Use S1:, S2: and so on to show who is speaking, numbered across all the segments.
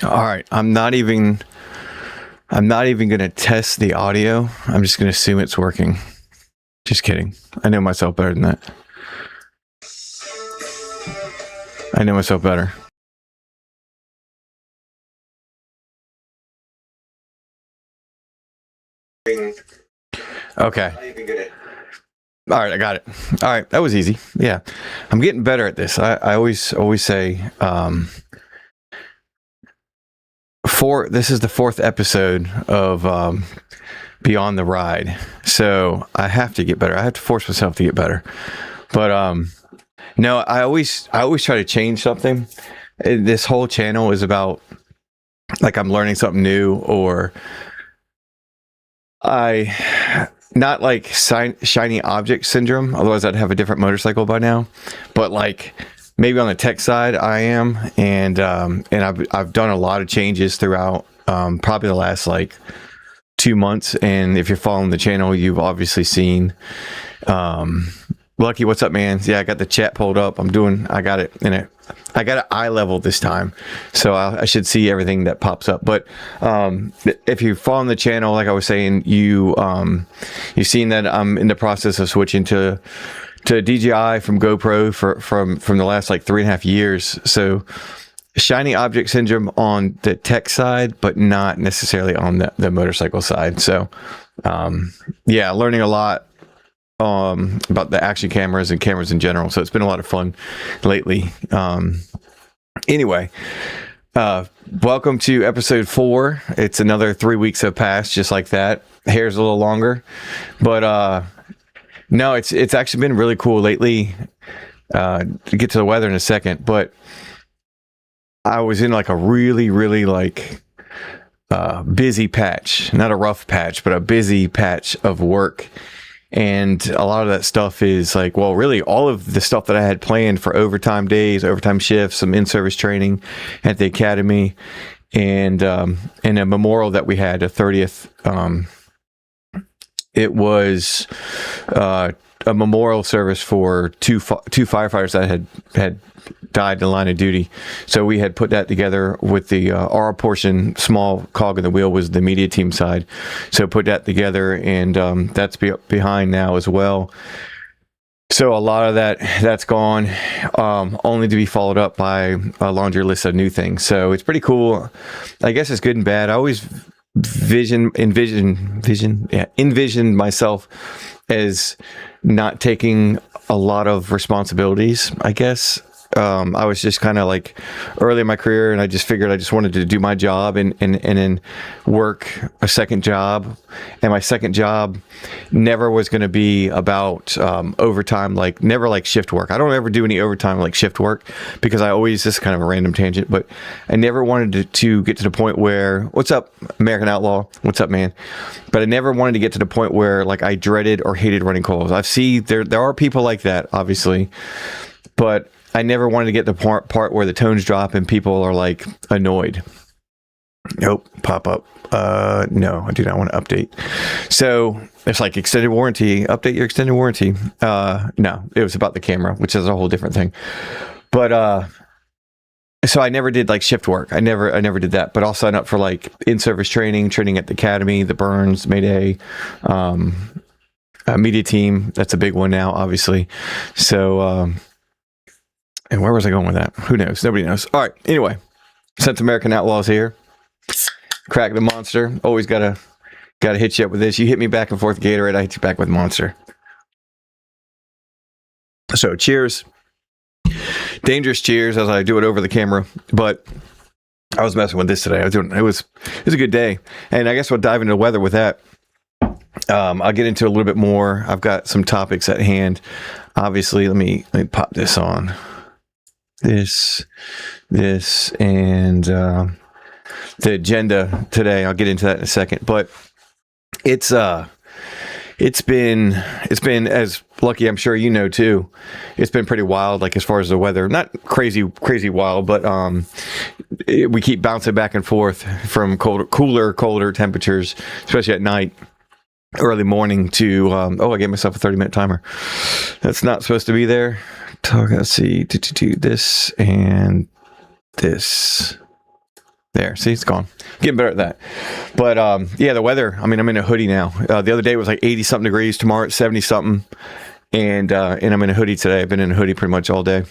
S1: All right, I'm not even going to test the audio. I'm just going to assume it's working. Just kidding. I know myself better than that. I know myself better. Okay. All right, I got it. All right, that was easy. Yeah, I'm getting better at this. I always say, this is the 4th episode of Beyond the Ride, so I have to get better. I have to force myself to get better. But no, I always try to change something. This whole channel is about like I'm learning something new, or not like shiny object syndrome, otherwise I'd have a different motorcycle by now, but like maybe on the tech side I am, and I've done a lot of changes throughout probably the last like 2 months, and if you're following the channel, you've obviously seen Lucky, what's up, man? Yeah, I got the chat pulled up. I got it in it. I got it eye level this time, so I should see everything that pops up. But if you're following the channel, like I was saying, you've seen that I'm in the process of switching to DJI from GoPro from the last like 3.5 years. So shiny object syndrome on the tech side, but not necessarily on the motorcycle side. So yeah, learning a lot about the action cameras and cameras in general. So it's been a lot of fun lately. Anyway, welcome to episode 4. It's another 3 weeks have passed just like that. Hair's a little longer, but no, it's actually been really cool lately. To get to the weather in a second, but I was in like a really like busy patch, not a rough patch, but a busy patch of work. And a lot of that stuff is like, well, really all of the stuff that I had planned for overtime days, overtime shifts, some in-service training at the academy, and a memorial that we had, a 30th. It was a memorial service for two firefighters that had died in the line of duty. So we had put that together with the our portion, small cog in the wheel was the media team side. So put that together, and that's behind now as well. So a lot of that's gone, only to be followed up by a laundry list of new things. So it's pretty cool. I guess it's good and bad. I always envisioned myself as not taking a lot of responsibilities, I guess. I was just kind of like early in my career, and I just figured I just wanted to do my job and then work a second job. And my second job never was going to be about overtime, like never like shift work. I don't ever do any overtime like shift work, because I always, this is kind of a random tangent, but I never wanted to get to the point where, what's up, American Outlaw? What's up, man? But I never wanted to get to the point where like I dreaded or hated running calls. I've seen there are people like that, obviously, but I never wanted to get to the part where the tones drop and people are like annoyed. Nope, pop up. No, I do not want to update. So it's like extended warranty, update your extended warranty. No, it was about the camera, which is a whole different thing. But so I never did like shift work. I never did that. But I'll sign up for like in-service training at the academy, the Burns, Mayday, media team. That's a big one now, obviously. So and where was I going with that? Who knows? Nobody knows. All right. Anyway, since American Outlaws here, crack the Monster. Always gotta hit you up with this. You hit me back and forth Gatorade, I hit you back with Monster. So cheers. Dangerous cheers as I do it over the camera. But I was messing with this today. It was a good day. And I guess we'll dive into the weather with that. I'll get into a little bit more. I've got some topics at hand. Obviously, let me pop this on. This, and the agenda today. I'll get into that in a second. But it's been as Lucky, I'm sure you know too. It's been pretty wild, like as far as the weather. Not crazy wild, but we keep bouncing back and forth from colder temperatures, especially at night, early morning to I gave myself a 30-minute timer. That's not supposed to be there. Let's see, do this and this. There, see, it's gone. Getting better at that. But yeah, the weather. I mean, I'm in a hoodie now. The other day it was like 80 something degrees. Tomorrow it's 70 something, and I'm in a hoodie today. I've been in a hoodie pretty much all day.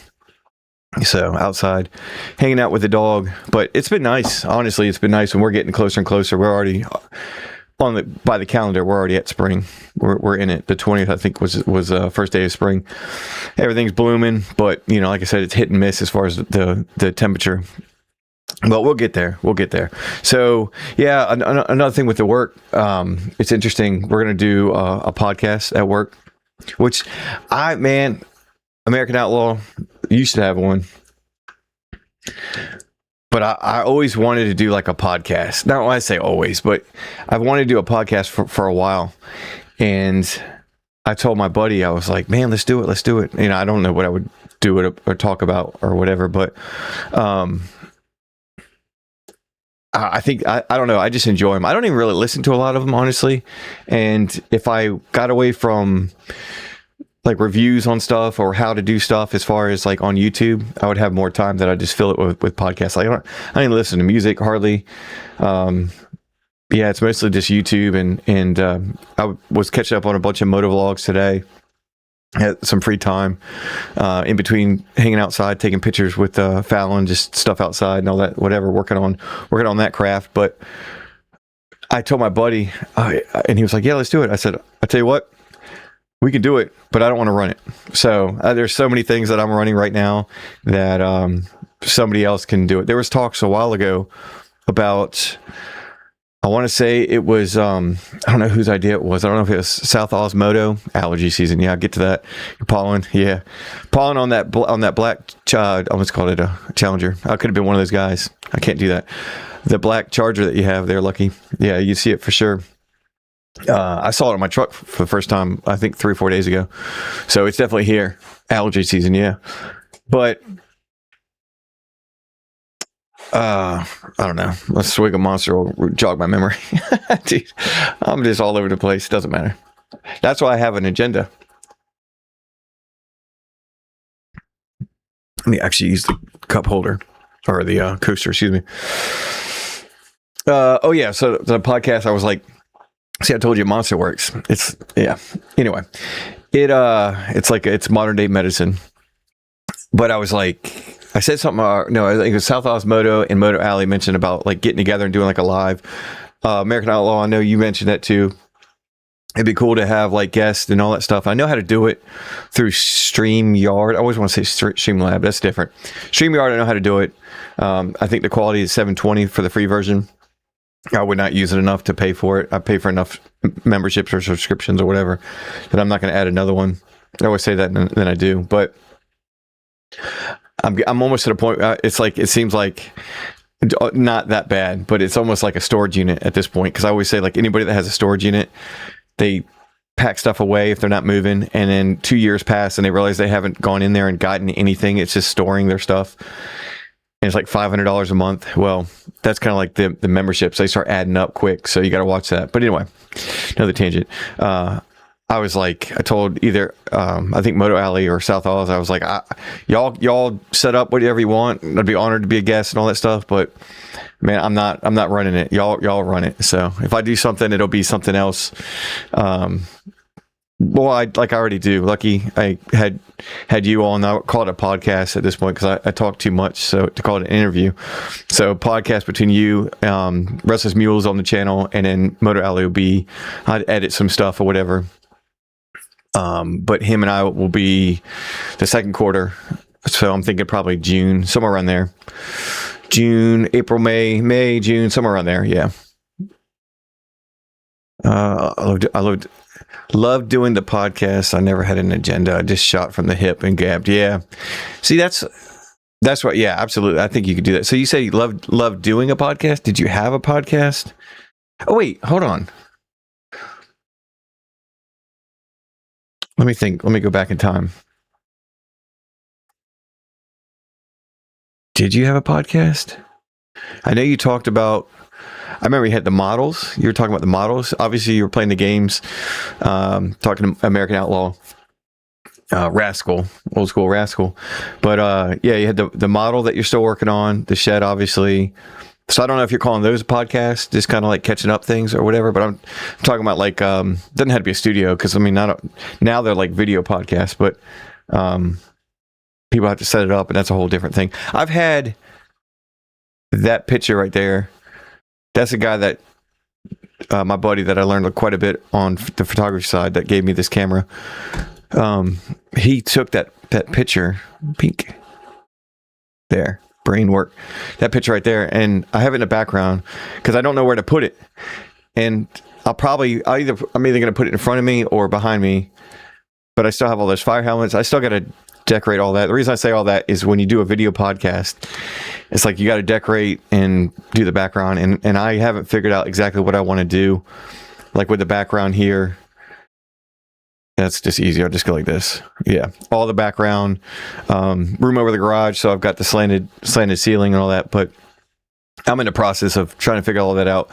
S1: So outside, hanging out with the dog. But it's been nice. Honestly, it's been nice. And we're getting closer and closer. We're already by the calendar. We're already at spring. We're in it. The 20th, I think, was first day of spring. Everything's blooming, but like I said, it's hit and miss as far as the temperature. But we'll get there. So yeah, another thing with the work, it's interesting. We're going to do a podcast at work, which American Outlaw used to have one, but I always wanted to do like a podcast. Not when I say always, but I've wanted to do a podcast for a while. And I told my buddy, I was like, man, let's do it. I don't know what I would do it or talk about or whatever, but I think, I don't know. I just enjoy them. I don't even really listen to a lot of them, honestly. And if I got away from like reviews on stuff or how to do stuff as far as like on YouTube, I would have more time that I just fill it with podcasts. Like I didn't listen to music hardly. Yeah, it's mostly just YouTube. And I was catching up on a bunch of moto vlogs today. Had some free time in between hanging outside, taking pictures with Fallon, just stuff outside and all that, whatever, working on that craft. But I told my buddy, and he was like, yeah, let's do it. I said, I tell you what, we can do it, but I don't want to run it. So there's so many things that I'm running right now that somebody else can do it. There was talks a while ago about, I want to say it was, I don't know whose idea it was. I don't know if it was South Oz Moto allergy season. Yeah, I'll get to that. Pollen. Yeah. Pollen on that black, I almost called it a Challenger. I could have been one of those guys. I can't do that. The black Charger that you have there, Lucky. Yeah, you see it for sure. I saw it on my truck for the first time, I think 3 or 4 days ago. So it's definitely here. Allergy season. Yeah. But I don't know. A swig of Monster will jog my memory. Dude, I'm just all over the place. Doesn't matter. That's why I have an agenda. Let me actually use the cup holder or the coaster. Excuse me. Oh yeah. So the podcast, I was like, see, I told you Monster works. It's yeah. Anyway, it's modern day medicine. But I was like, I said something, no, I think it was South Oz Moto and Moto Alley mentioned about like getting together and doing like a live. American Outlaw, I know you mentioned that too. It'd be cool to have like guests and all that stuff. I know how to do it through StreamYard. I always want to say Streamlab. That's different. StreamYard, I know how to do it. I think the quality is 720 for the free version. I would not use it enough to pay for it. I pay for enough memberships or subscriptions or whatever that I'm not going to add another one. I always say that and then I do, but I'm almost at a point. It's like, it seems like not that bad, but it's almost like a storage unit at this point. Cause I always say like anybody that has a storage unit, they pack stuff away if they're not moving. And then 2 years pass and they realize they haven't gone in there and gotten anything. It's just storing their stuff. And it's like $500 a month. Well, that's kind of like the memberships. They start adding up quick. So you got to watch that. But anyway, another tangent. I was like, I told either, I think Moto Alley or South Oz, I was like, y'all set up whatever you want. I'd be honored to be a guest and all that stuff. But man, I'm not running it. Y'all run it. So if I do something, it'll be something else. Well, I already do. Lucky I had you on. I call it a podcast at this point because I talk too much. So to call it an interview. So podcast between you, Restless Mules on the channel, and then Moto Alley will be, I'd edit some stuff or whatever. But him and I will be the second quarter. So I'm thinking probably June, somewhere around there. June, April, May, June, somewhere around there. Yeah. I loved doing the podcast. I never had an agenda. I just shot from the hip and gabbed. Yeah. See, that's what, yeah, absolutely. I think you could do that. So you say you loved doing a podcast. Did you have a podcast? Oh, wait, hold on. Let me think. Let me go back in time. Did you have a podcast? I know you talked about, I remember you had the models. You were talking about the models. Obviously, you were playing the games, talking to American Outlaw, Rascal, old school Rascal. But yeah, you had the model that you're still working on, the shed, obviously. So I don't know if you're calling those a podcast, just kind of like catching up things or whatever, but I'm talking about like, doesn't have to be a studio, because I mean, now they're like video podcasts, but people have to set it up, and that's a whole different thing. I've had that picture right there. That's a guy that, my buddy that I learned quite a bit on the photography side, that gave me this camera. He took that picture, pink, there. Brain work, that picture right there, and I have it in the background because I don't know where to put it, and I'm either going to put it in front of me or behind me, but I still have all those fire helmets. I still got to decorate all that. The reason I say all that is when you do a video podcast, it's like you got to decorate and do the background, and I haven't figured out exactly what I want to do, like with the background here. That's just easy. I'll just go like this. Yeah. All the background, room over the garage. So I've got the slanted ceiling and all that, but I'm in the process of trying to figure all that out.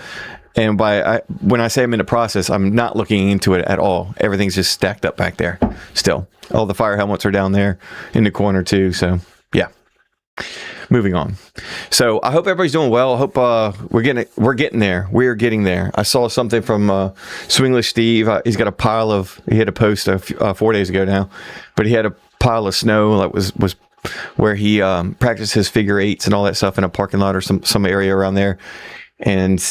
S1: And when I say I'm in the process, I'm not looking into it at all. Everything's just stacked up back there still. All the fire helmets are down there in the corner too. So yeah. Moving on. So I hope everybody's doing well. I hope we're getting there. We're getting there. I saw something from Swinglish Steve. He's got a pile he had a post 4 days ago now, but he had a pile of snow that was where he practiced his figure eights and all that stuff in a parking lot or some area around there. And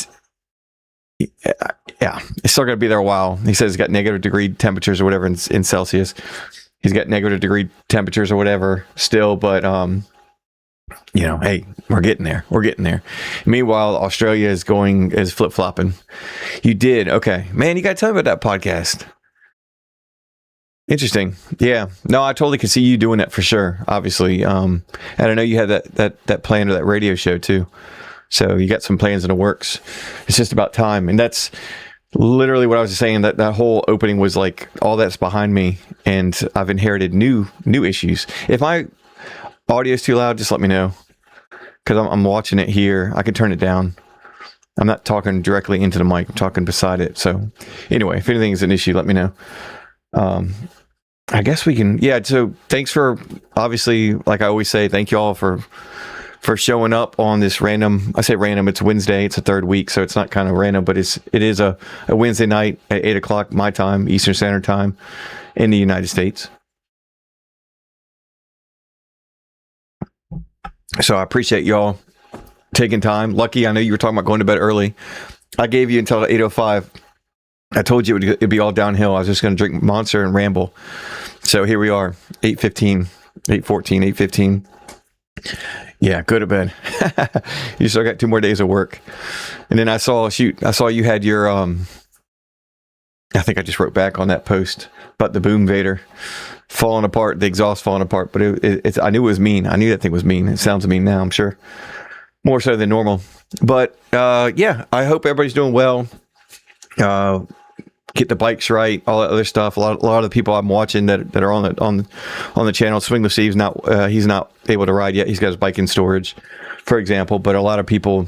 S1: yeah, it's still going to be there a while. He says it's got negative degree temperatures or whatever in Celsius. He's got negative degree temperatures or whatever still, but hey, we're getting there. We're getting there. Meanwhile, Australia is flip-flopping. You did. Okay. Man, you got to tell me about that podcast. Interesting. Yeah. No, I totally could see you doing that for sure, obviously. And I know you had that plan or that radio show too. So you got some plans in the works. It's just about time. And that's literally what I was saying, that whole opening was like, all that's behind me, and I've inherited new issues. If my audio is too loud, just let me know, because I'm watching it here. I can turn it down. I'm not talking directly into the mic. I'm talking beside it. So anyway, if anything is an issue, let me know. I guess we can. Yeah. So thanks for, obviously, like I always say, thank you all for showing up on this random. I say random. It's Wednesday. It's a third week, so it's not kind of random, but it is a Wednesday night at 8:00 my time, Eastern Standard Time, in the United States. So I appreciate y'all taking time. Lucky, I know you were talking about going to bed early. I gave you until 8:05. I told you it'd be all downhill. I was just going to drink Monster and ramble. So here we are, 8:15, 8:14, 8:15. Yeah, go to bed. You still got 2 more days of work. And then I saw you had your, I think I just wrote back on that post about the Boom Vader falling apart, the exhaust falling apart, but I knew it was mean. I knew that thing was mean. It sounds mean now, I'm sure. More so than normal. But yeah, I hope everybody's doing well. Get the bikes right, all that other stuff. A lot of the people I'm watching that are on the channel, Swingless Steve's he's not able to ride yet. He's got his bike in storage, for example. But a lot of people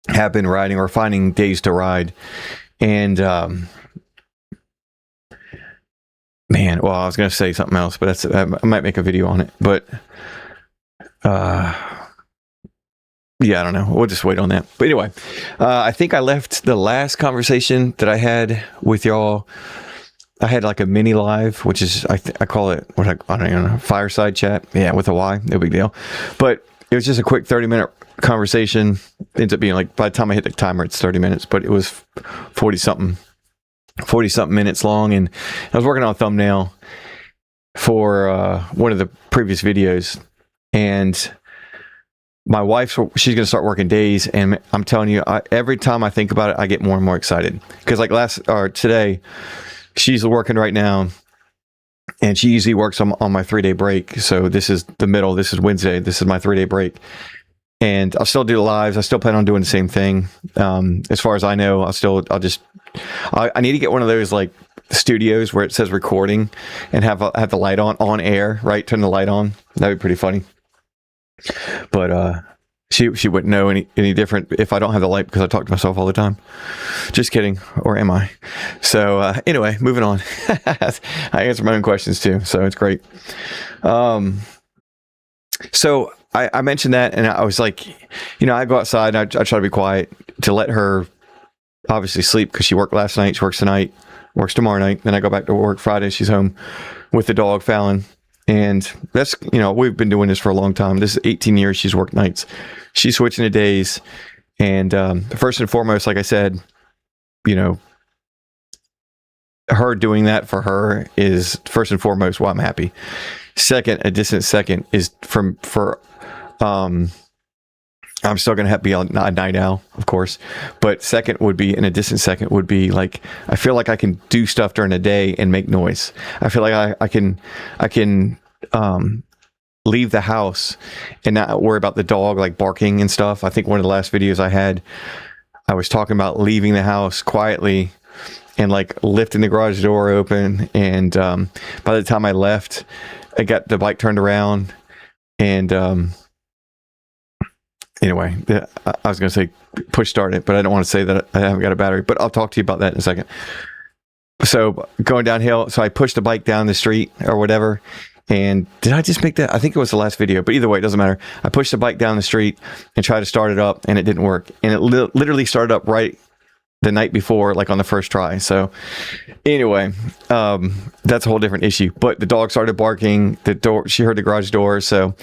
S1: have been riding or finding days to ride. And man, well, I was going to say something else, but I might make a video on it. But yeah, I don't know. We'll just wait on that. But anyway, I think I left the last conversation that I had with y'all. I had like a mini live, which is, I call it, I don't know, fireside chat. Yeah, with a Y, no big deal. But it was just a quick 30-minute conversation. Ends up being like, by the time I hit the timer, it's 30 minutes, but it was 40 something minutes long. And I was working on a thumbnail for one of the previous videos. And my wife, she's going to start working days, and I'm telling you, every time I think about it, I get more and more excited. Because like today, she's working right now, and she usually works on my 3-day break. So this is the middle. This is Wednesday. This is my 3-day break, and I'll still do the lives. I still plan on doing the same thing. As far as I know, I need to get one of those like studios where it says recording, and have the light on air, right? Turn the light on. That'd be pretty funny. But she wouldn't know any different if I don't have the light, because I talk to myself all the time. Just kidding. Or am I? So anyway, moving on. I answer my own questions too, so it's great. So I mentioned that, and I was like, I go outside, I try to be quiet to let her obviously sleep, because she worked last night, she works tonight, works tomorrow night, then I go back to work Friday. She's home with the dog Fallon, and that's, we've been doing this for a long time. This is 18 years she's worked nights. She's switching to days, and first and foremost, like I said, her doing that for her is first and foremost why I'm happy. Second, a distant second is I'm still going to be a night owl, of course, but second would be, in a distant second would be like, I feel like I can do stuff during the day and make noise. I feel like I can leave the house and not worry about the dog like barking and stuff. I think one of the last videos I had, I was talking about leaving the house quietly and like lifting the garage door open. And by the time I left, I got the bike turned around, and anyway, I was going to say push start it, but I don't want to say that I haven't got a battery, but I'll talk to you about that in a second. So going downhill, so I pushed the bike down the street or whatever. And did I just make that? I think it was the last video, but either way, it doesn't matter. I pushed the bike down the street and tried to start it up, and it didn't work. And it literally started up right the night before, like on the first try. So anyway, that's a whole different issue. But the dog started barking. She heard the garage door. So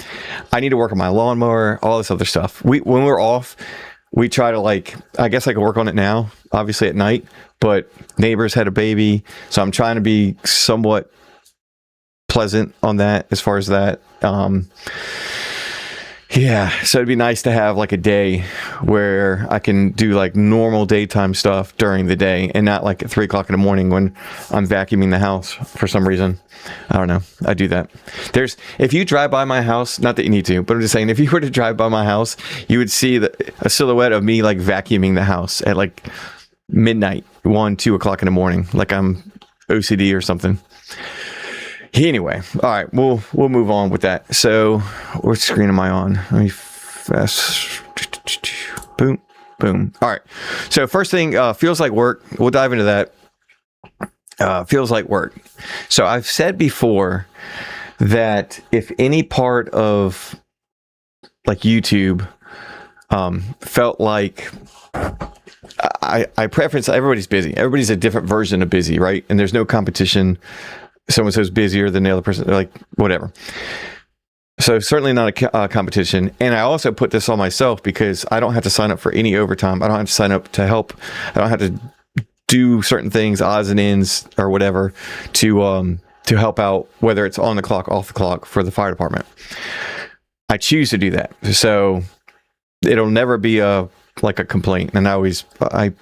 S1: I need to work on my lawnmower, all this other stuff. When we're off, we try to I guess I can work on it now, obviously at night, but neighbors had a baby. So I'm trying to be somewhat pleasant on that as far as that. Yeah, so it'd be nice to have like a day where I can do like normal daytime stuff during the day, and not like at 3 o'clock in the morning when I'm vacuuming the house for some reason. I don't know. I do that. If you drive by my house, not that you need to, but I'm just saying, if you were to drive by my house, you would see a silhouette of me like vacuuming the house at like midnight, 1, 2 o'clock in the morning, like I'm OCD or something. Anyway, all right, we'll move on with that. So, what screen am I on? Let me fast. Boom, boom. All right. So, first thing, feels like work. We'll dive into that. Feels like work. So, I've said before that if any part of like YouTube felt like I preference, everybody's busy. Everybody's a different version of busy, right? And there's no competition. Someone says busier than the other person, like whatever. So certainly not a competition. And I also put this on myself because I don't have to sign up for any overtime. I don't have to sign up to help. I don't have to do certain things, odds and ends or whatever, to help out, whether it's on the clock, off the clock for the fire department. I choose to do that. So it'll never be a complaint. And I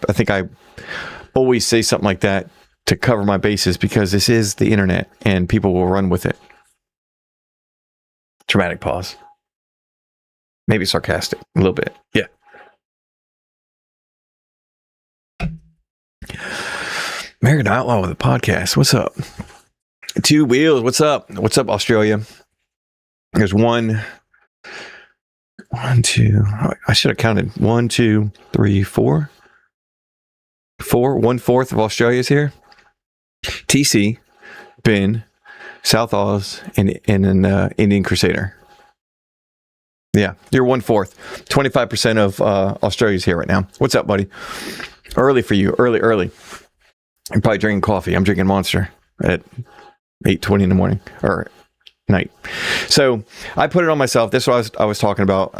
S1: think I always say something like that to cover my bases, because this is the internet and people will run with it. Dramatic pause. Maybe sarcastic, a little bit. Yeah. American Outlaw with a podcast. What's up? Two Wheels. What's up? What's up, Australia? There's one, two. I should have counted 1, 2, 3, 4. 1/4 of Australia's here. TC, Ben, South Oz, and an Indian Crusader. Yeah, you're 1/4. 25% of Australia's here right now. What's up, buddy? Early for you. Early. You're probably drinking coffee. I'm drinking Monster at 8:20 in the morning or night. So I put it on myself. This is what I was talking about.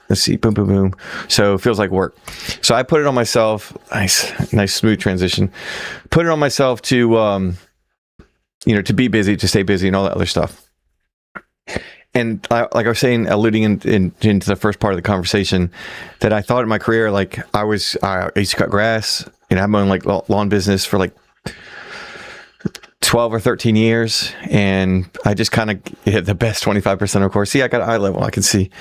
S1: Let's see. Boom, boom, boom. So it feels like work. So I put it on myself. Nice smooth transition. Put it on myself to, to be busy, to stay busy and all that other stuff. And like I was saying, alluding into the first part of the conversation, that I thought in my career, like I used to cut grass, I've been like lawn business for like 12 or 13 years, and I just kind of hit the best 25%, of course. See, I got eye level. I can see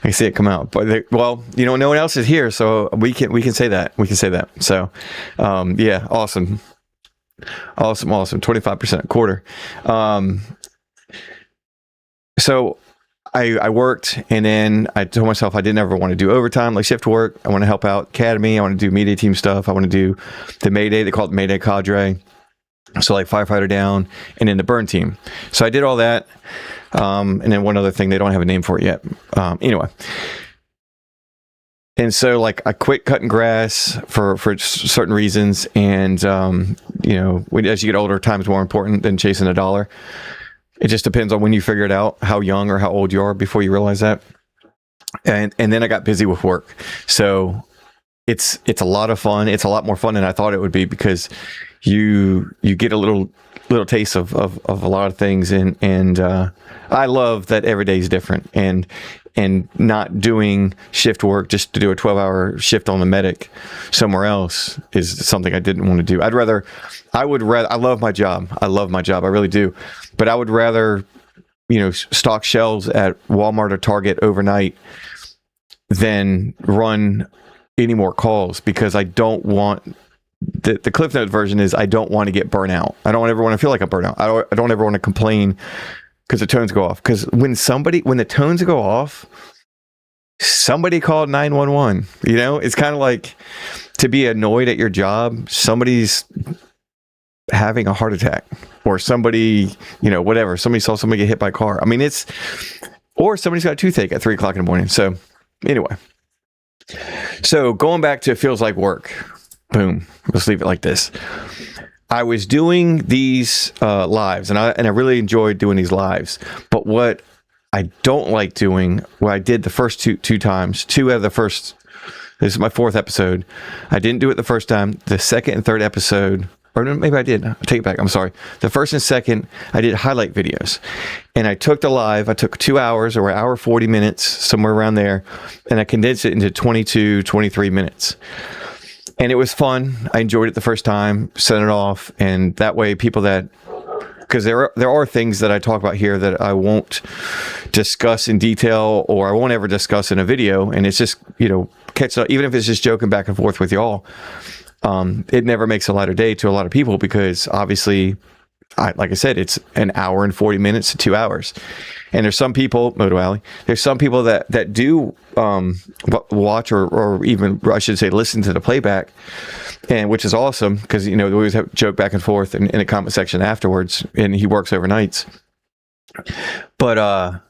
S1: it come out. But no one else is here, so we can say that. We can say that. So, yeah, awesome. 25%, quarter. So I worked, and then I told myself I didn't ever want to do overtime, like shift work. I want to help out Academy. I want to do media team stuff. I want to do the Mayday. They call it Mayday Cadre. So like firefighter down, and then the burn team. So I did all that. And then one other thing, they don't have a name for it yet. Anyway. And so like I quit cutting grass for certain reasons. And, as you get older, time's more important than chasing a dollar. It just depends on when you figure it out, how young or how old you are before you realize that. And then I got busy with work. So it's a lot of fun. It's a lot more fun than I thought it would be, because you get a little taste of a lot of things. And I love that every day is different, and not doing shift work just to do a 12-hour shift on the medic somewhere else is something I didn't want to do. I love my job. I really do. But I would rather, stock shelves at Walmart or Target overnight than run any more calls, because I don't want the Cliff Note version is I don't want to get burnt out. I don't ever want to feel like a burnout. I don't ever want to complain because the tones go off. Because when the tones go off, somebody called 911. It's kind of like to be annoyed at your job. Somebody's having a heart attack, or somebody, whatever. Somebody saw somebody get hit by a car. I mean, or somebody's got a toothache at 3:00 in the morning. So anyway, so going back to feels like work. Boom. Let's leave it like this. I was doing these lives, and I really enjoyed doing these lives. But what I don't like doing, what I did the first two times, two out of the first, this is my 4th episode. I didn't do it the first time. The second and third episode, or maybe I did. I'll take it back. I'm sorry. The first and second, I did highlight videos. And I took the live. I took 2 hours, or an hour 40 minutes, somewhere around there, and I condensed it into 22, 23 minutes. And it was fun. I enjoyed it the first time, sent it off. And that way because there are things that I talk about here that I won't discuss in detail, or I won't ever discuss in a video. And it's just, catch up, even if it's just joking back and forth with y'all. It never makes a lighter day to a lot of people, because obviously, like I said, it's an hour and 40 minutes to 2 hours. And there's some people, Moto Alley, there's some people that do watch or even, I should say, listen to the playback, and which is awesome, because, we always have joke back and forth in the comment section afterwards, and he works overnights. But,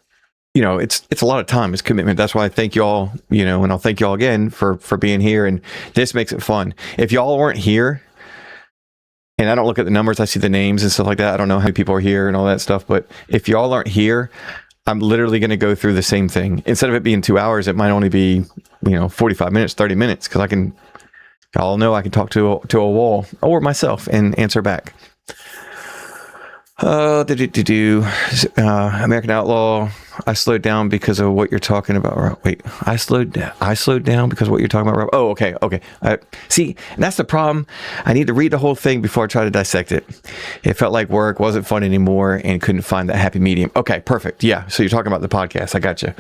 S1: it's a lot of time, it's commitment. That's why I thank y'all, and I'll thank y'all again for being here. And this makes it fun. If y'all weren't here, and I don't look at the numbers, I see the names and stuff like that. I don't know how many people are here and all that stuff. But if y'all aren't here, I'm literally going to go through the same thing. Instead of it being 2 hours, it might only be, 45 minutes, 30 minutes. Because y'all know I can talk to a wall or myself and answer back. American Outlaw. I slowed down because of what you're talking about. Wait, I slowed down because of what you're talking about. Oh, okay. See, that's the problem. I need to read the whole thing before I try to dissect it. It felt like work, wasn't fun anymore, and couldn't find that happy medium. Okay, perfect. Yeah. So you're talking about the podcast. I got you.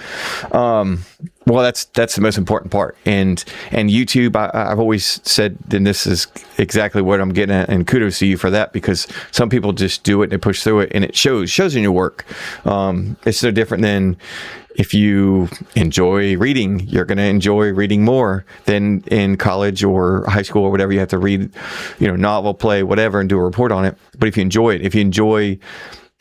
S1: Well, that's the most important part. And YouTube, I've always said, and this is exactly what I'm getting at, and kudos to you for that, because some people just do it and they push through it, and it shows in your work. It's no different than if you enjoy reading, you're going to enjoy reading more than in college or high school or whatever. You have to read, novel, play, whatever, and do a report on it. But if you enjoy it, if you enjoy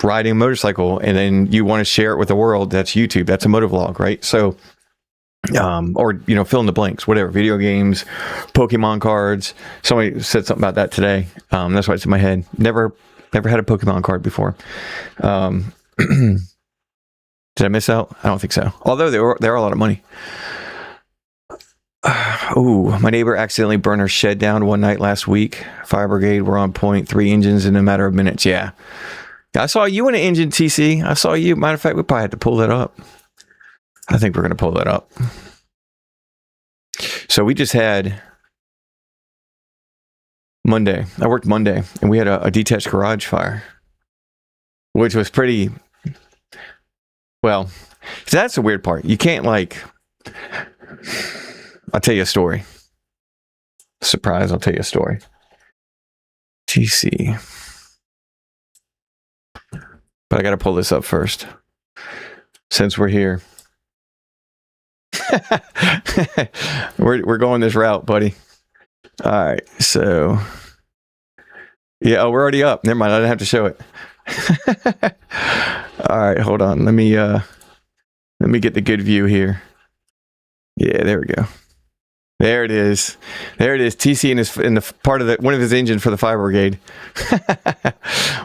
S1: riding a motorcycle and then you want to share it with the world, that's YouTube. That's a motovlog, right? So, or fill in the blanks, whatever, video games, Pokemon cards. Somebody said something about that today. That's why it's in my head. Never had a Pokemon card before. Did I miss out? I don't think so. Although they are a lot of money. My neighbor accidentally burned her shed down one night last week. Fire brigade were on point, 3 engines in a matter of minutes. Yeah. I saw you in an engine, TC. I saw you. Matter of fact, we probably had to pull that up. I think we're going to pull that up. So we just had Monday. I worked Monday, and we had a detached garage fire, which was pretty... Well, that's the weird part. You can't I'll tell you a story. Surprise, I'll tell you a story. TC. But I got to pull this up first, since we're here. we're going this route, buddy. All right, so... Yeah, we're already up. Never mind, I didn't have to show it. All right, hold on. Let me get the good view here. Yeah, there we go. There it is. There it is. TC in the part of one of his engine for the fire brigade.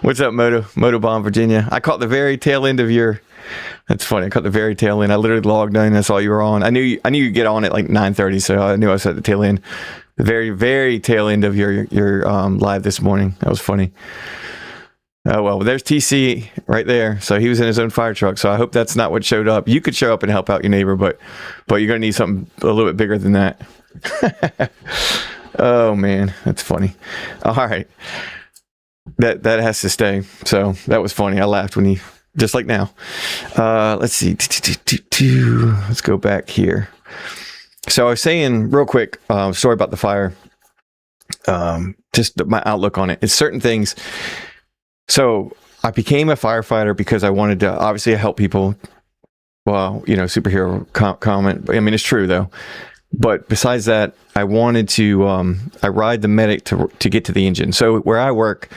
S1: What's up, Motobomb, Virginia? I caught the very tail end of your. That's funny. I caught the very tail end. I literally logged in. I saw you were on. I knew you'd get on at like 9:30, so I knew I was at the tail end. The very, very tail end of your live this morning. That was funny. Oh, well, there's TC right there. So he was in his own fire truck. So I hope that's not what showed up. You could show up and help out your neighbor, but you're going to need something a little bit bigger than that. Oh, man, that's funny. All right. That has to stay. So that was funny. I laughed when just like now. Let's see. Let's go back here. So I was saying real quick, story about the fire. Just my outlook on it. It's certain things. So I became a firefighter because I wanted to obviously help people. Well, superhero comment. I mean, it's true though. But besides that, I wanted to, I ride the medic to get to the engine. So where I work,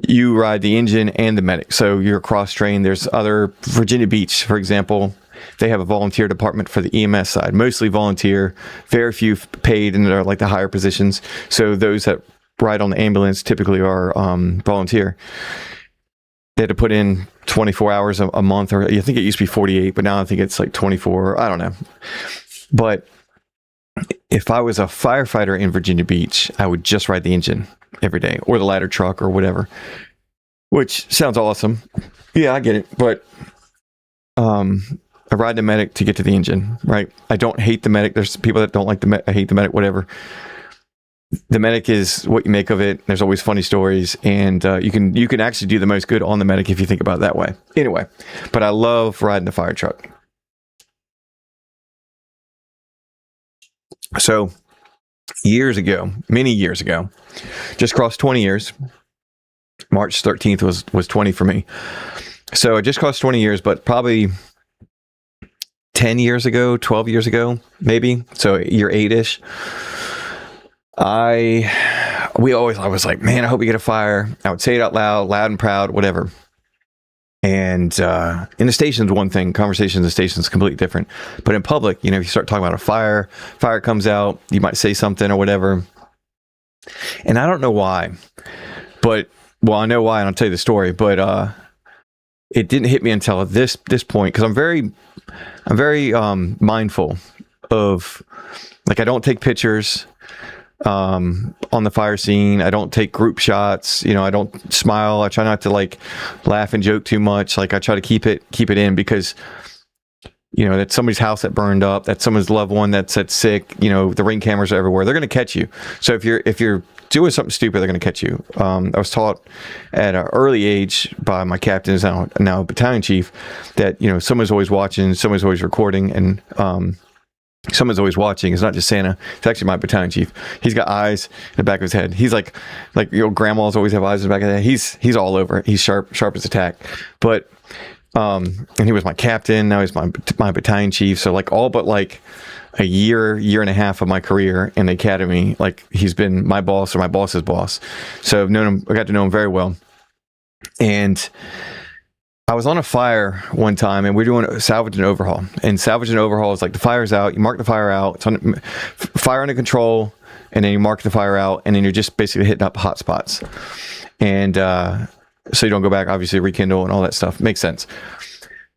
S1: you ride the engine and the medic. So you're cross-trained. There's other, Virginia Beach, for example, they have a volunteer department for the EMS side, mostly volunteer, very few paid, and they're like the higher positions. So those that ride on the ambulance typically are volunteer. They had to put in 24 hours a month, or I think it used to be 48, but now I think it's like 24. I don't know. But if I was a firefighter in Virginia Beach, I would just ride the engine every day, or the ladder truck or whatever, which sounds awesome. Yeah, I get it. But I ride the medic to get to the engine, right? I don't hate the medic. There's people that don't like the medic. I hate the medic, whatever. The medic is what you make of it. There's always funny stories, and you can actually do the most good on the medic if you think about it that way. Anyway, but I love riding the fire truck. So years ago, many years ago, just crossed 20 years. March 13th was 20 for me. So I just crossed 20 years, but probably 10 years ago, 12 years ago, maybe. So year 8-ish. I was like, man, I hope we get a fire. I would say it out loud and proud, whatever. And in the station's one thing, conversations in the station's completely different. But in public, if you start talking about a fire comes out, you might say something or whatever. And I don't know why, but I know why, and I'll tell you the story. But it didn't hit me until this point, because I'm very mindful of, like, I don't take pictures on the fire scene. I don't take group shots. I don't smile. I try not to like laugh and joke too much. Like, I try to keep it in, because that's somebody's house that burned up, that's someone's loved one that's sick. The ring cameras are everywhere. They're going to catch you. So if you're doing something stupid, they're going to catch you. I was taught at an early age by my captain, who's now a battalion chief, that someone's always watching, someone's always recording, and someone's always watching. It's not just Santa. It's actually my battalion chief. He's got eyes in the back of his head. He's like grandmas always have eyes in the back of their head. He's all over it. He's sharp as a tack. But and he was my captain. Now he's my battalion chief. So like all but like a year and a half of my career in the academy, like he's been my boss or my boss's boss. So I've known him. I got to know him very well. And I was on a fire one time, and we were doing salvage and overhaul. And salvage and overhaul is like, the fire's out, you mark the fire out, it's on fire under control, and then you mark the fire out, and then you're just basically hitting up hot spots. And so you don't go back, obviously rekindle and all that stuff. Makes sense.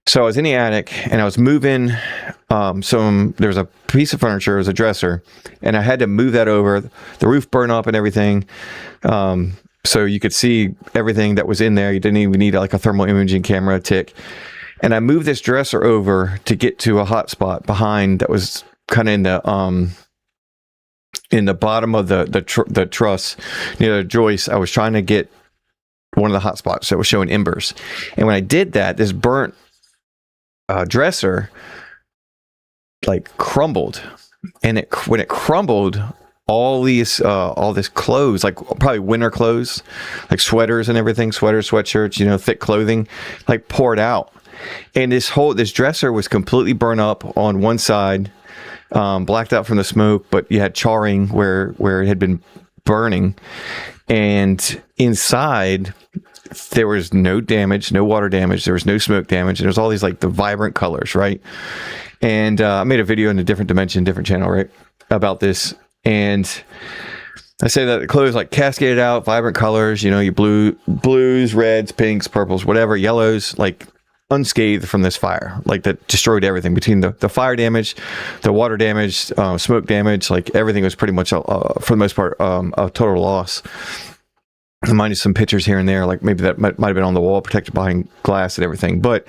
S1: So I was in the attic, and I was moving there's a piece of furniture, it was a dresser, and I had to move that over. The roof burned up and everything. So you could see everything that was in there. You didn't even need like a thermal imaging camera tick. And I moved this dresser over to get to a hot spot behind that was kind of in the bottom of the truss near the joist. I was trying to get one of the hot spots that was showing embers. And when I did that, this burnt dresser like crumbled. And when it crumbled, all this clothes, like probably winter clothes, like sweaters and everything, sweatshirts, thick clothing, like poured out. And this dresser was completely burnt up on one side, blacked out from the smoke, but you had charring where it had been burning. And inside, there was no damage, no water damage, there was no smoke damage, and there's all these like the vibrant colors, right? And I made a video in a different dimension, different channel, right, about this. And I say that the clothes like cascaded out, vibrant colors, you know, your blues, reds, pinks, purples, whatever, yellows, like unscathed from this fire, like that destroyed everything between the fire damage, the water damage, smoke damage, like everything was pretty much, for the most part, a total loss. Minus some pictures here and there, like maybe that might have been on the wall, protected behind glass and everything. But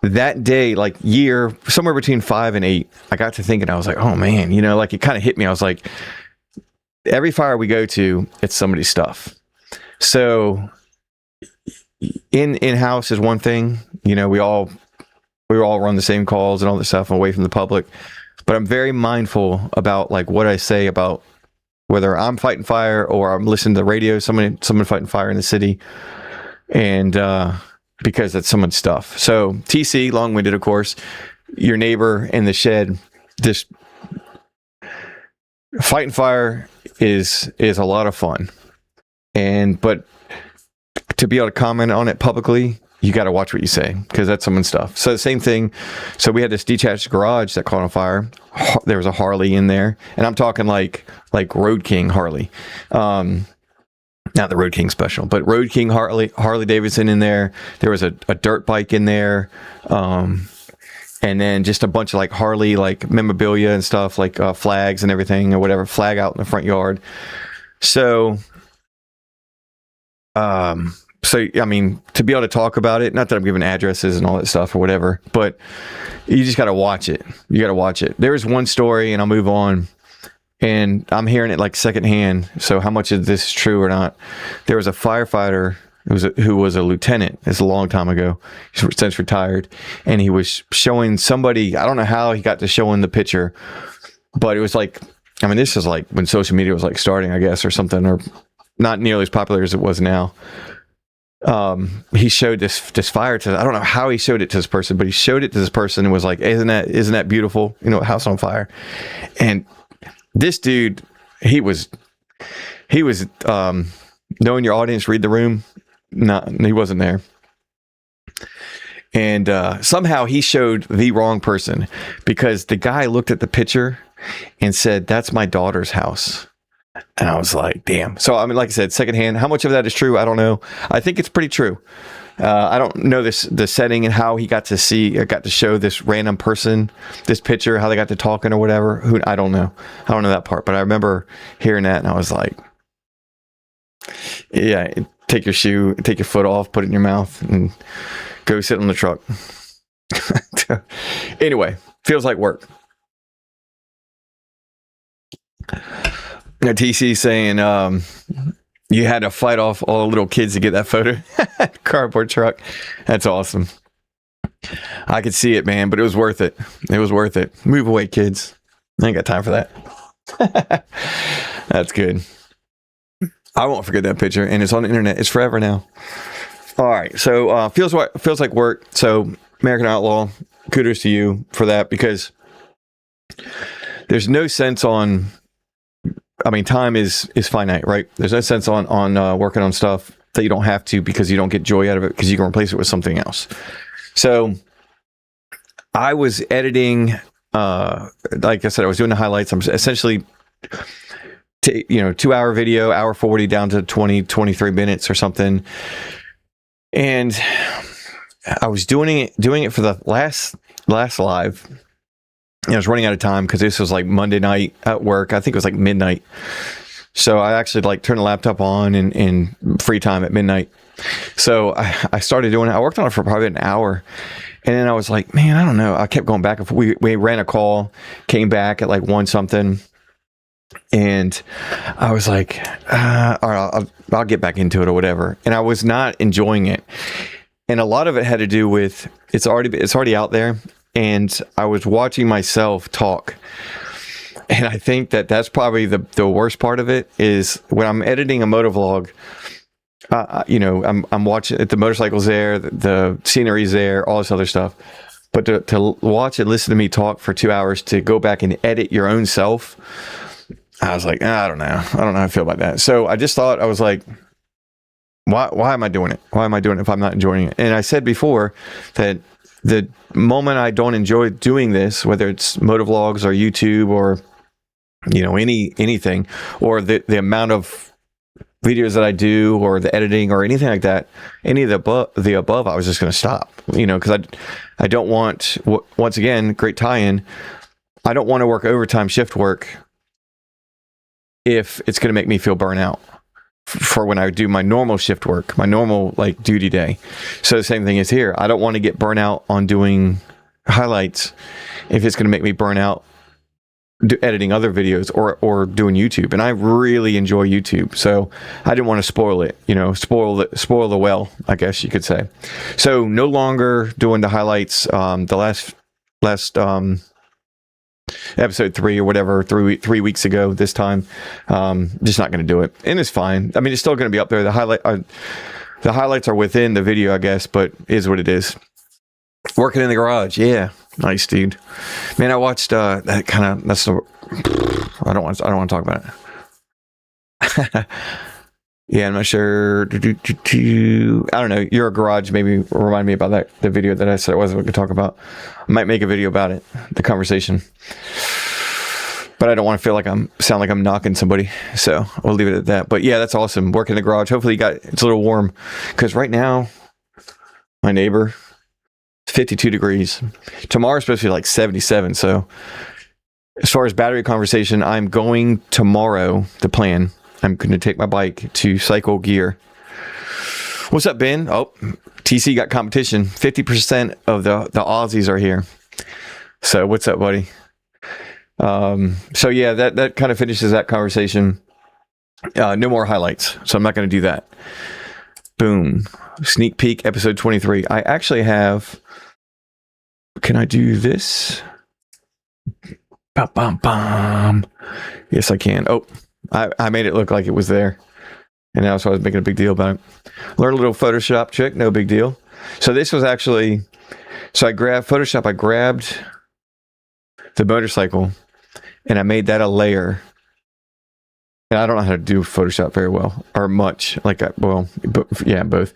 S1: that day, like year, somewhere between 5 and 8, I got to thinking, I was like, oh man, you know, like it kind of hit me. I was like, every fire we go to, it's somebody's stuff. So in-house is one thing, you know, we all run the same calls and all this stuff away from the public, but I'm very mindful about like what I say about whether I'm fighting fire or I'm listening to the radio, someone fighting fire in the city, and because that's someone's stuff. So TC, long-winded, of course, your neighbor in the shed, just fighting fire is a lot of fun, but to be able to comment on it publicly, you got to watch what you say, because that's someone's stuff. So the same thing. So we had this detached garage that caught on fire. There was a Harley in there, and I'm talking like Road King Harley, not the Road King special, but Road King Harley Davidson in there. There was a dirt bike in there, and then just a bunch of like Harley like memorabilia and stuff, like flags and everything or whatever, flag out in the front yard. So I mean, to be able to talk about it, not that I'm giving addresses and all that stuff or whatever, but you just got to watch it. You got to watch it. There's one story, and I'll move on, and I'm hearing it like secondhand. So how much of this is true or not? There was a firefighter who was a lieutenant. It's a long time ago. He's since retired, and he was showing somebody. I don't know how he got to showing the picture, but it was like, I mean, this is like when social media was like starting, I guess, or something, or not nearly as popular as it was now. He showed this fire to, I don't know how he showed it to this person, but he showed it to this person and was like, hey, isn't that beautiful? You know, house on fire. And this dude, he was knowing your audience, read the room. No, he wasn't there. And somehow he showed the wrong person, because the guy looked at the picture and said, that's my daughter's house. And I was like, damn. So, I mean, like I said, secondhand, how much of that is true? I don't know. I think it's pretty true. I don't know the setting and how he got to show this random person this picture, how they got to talking or whatever. I don't know. I don't know that part. But I remember hearing that, and I was like, yeah, take your foot off, put it in your mouth, and go sit on the truck. Anyway, feels like work. TC saying you had to fight off all the little kids to get that photo. Cardboard truck. That's awesome. I could see it, man, but it was worth it. It was worth it. Move away, kids. I ain't got time for that. That's good. I won't forget that picture, and it's on the internet. It's forever now. All right, so feels like work. So American Outlaw, kudos to you for that, because there's no sense on. I mean, time is finite, right? There's no sense on working on stuff that you don't have to, because you don't get joy out of it, because you can replace it with something else. So I was editing, like I said, I was doing the highlights. I'm essentially, 2-hour video, hour 40 down to 23 minutes or something. And I was doing it for the last live. I was running out of time, because this was like Monday night at work. I think it was like midnight. So I actually like turned the laptop on in free time at midnight. So I started doing it. I worked on it for probably an hour. And then I was like, man, I don't know. I kept going back and forth. We ran a call, came back at like 1 something. And I was like, all right, I'll get back into it or whatever. And I was not enjoying it. And a lot of it had to do with, it's already out there. And I was watching myself talk. And I think that's probably the worst part of it, is when I'm editing a motovlog, I'm watching it, the motorcycle's there, the scenery's there, all this other stuff. But to watch and listen to me talk for 2 hours, to go back and edit your own self, I was like, I don't know how I feel about that. So I just thought, I was like, why am I doing it? Why am I doing it if I'm not enjoying it? And I said before that the moment I don't enjoy doing this, whether it's motovlogs or YouTube or, you know, anything, or the amount of videos that I do or the editing or anything like that, any of the above, I was just going to stop, you know, because I don't want, once again, great tie-in, I don't want to work overtime shift work if it's going to make me feel burnout for when I do my normal shift work, my normal like duty day. So the same thing is here. I don't want to get burnout on doing highlights if it's going to make me burn out editing other videos or doing YouTube. And I really enjoy YouTube, so I didn't want to spoil it, you know, spoil the well, I guess you could say. So no longer doing the highlights. The last episode 3 or whatever, 3 weeks ago this time, just not going to do it, and it's fine. I mean, it's still going to be up there. The highlights are within the video, I guess, but is what it is. Working in the garage, yeah, nice, dude. Man, I watched that kind of. That's the. I don't want to talk about it. Yeah, I'm not sure. I don't know. Your garage maybe remind me about the video that I said I wasn't going to talk about. I might make a video about it, the conversation. But I don't want to feel like sound like I'm knocking somebody, so we'll leave it at that. But yeah, that's awesome. Working in the garage. Hopefully, it's a little warm, because right now, my neighbor, 52 degrees. Tomorrow's supposed to be like 77. So, as far as battery conversation, I'm going tomorrow. The plan. I'm going to take my bike to Cycle Gear. What's up, Ben? Oh, TC got competition. 50% of the Aussies are here. So what's up, buddy? So yeah, that kind of finishes that conversation. No more highlights, so I'm not going to do that. Boom. Sneak peek, episode 23. I actually have... Can I do this? Bum, bum, bum. Yes, I can. Oh, I made it look like it was there. And now so I was making a big deal about it. Learn a little Photoshop trick, no big deal. So this was actually... So I grabbed Photoshop, I grabbed the motorcycle, and I made that a layer. And I don't know how to do Photoshop very well, or much. Yeah, both.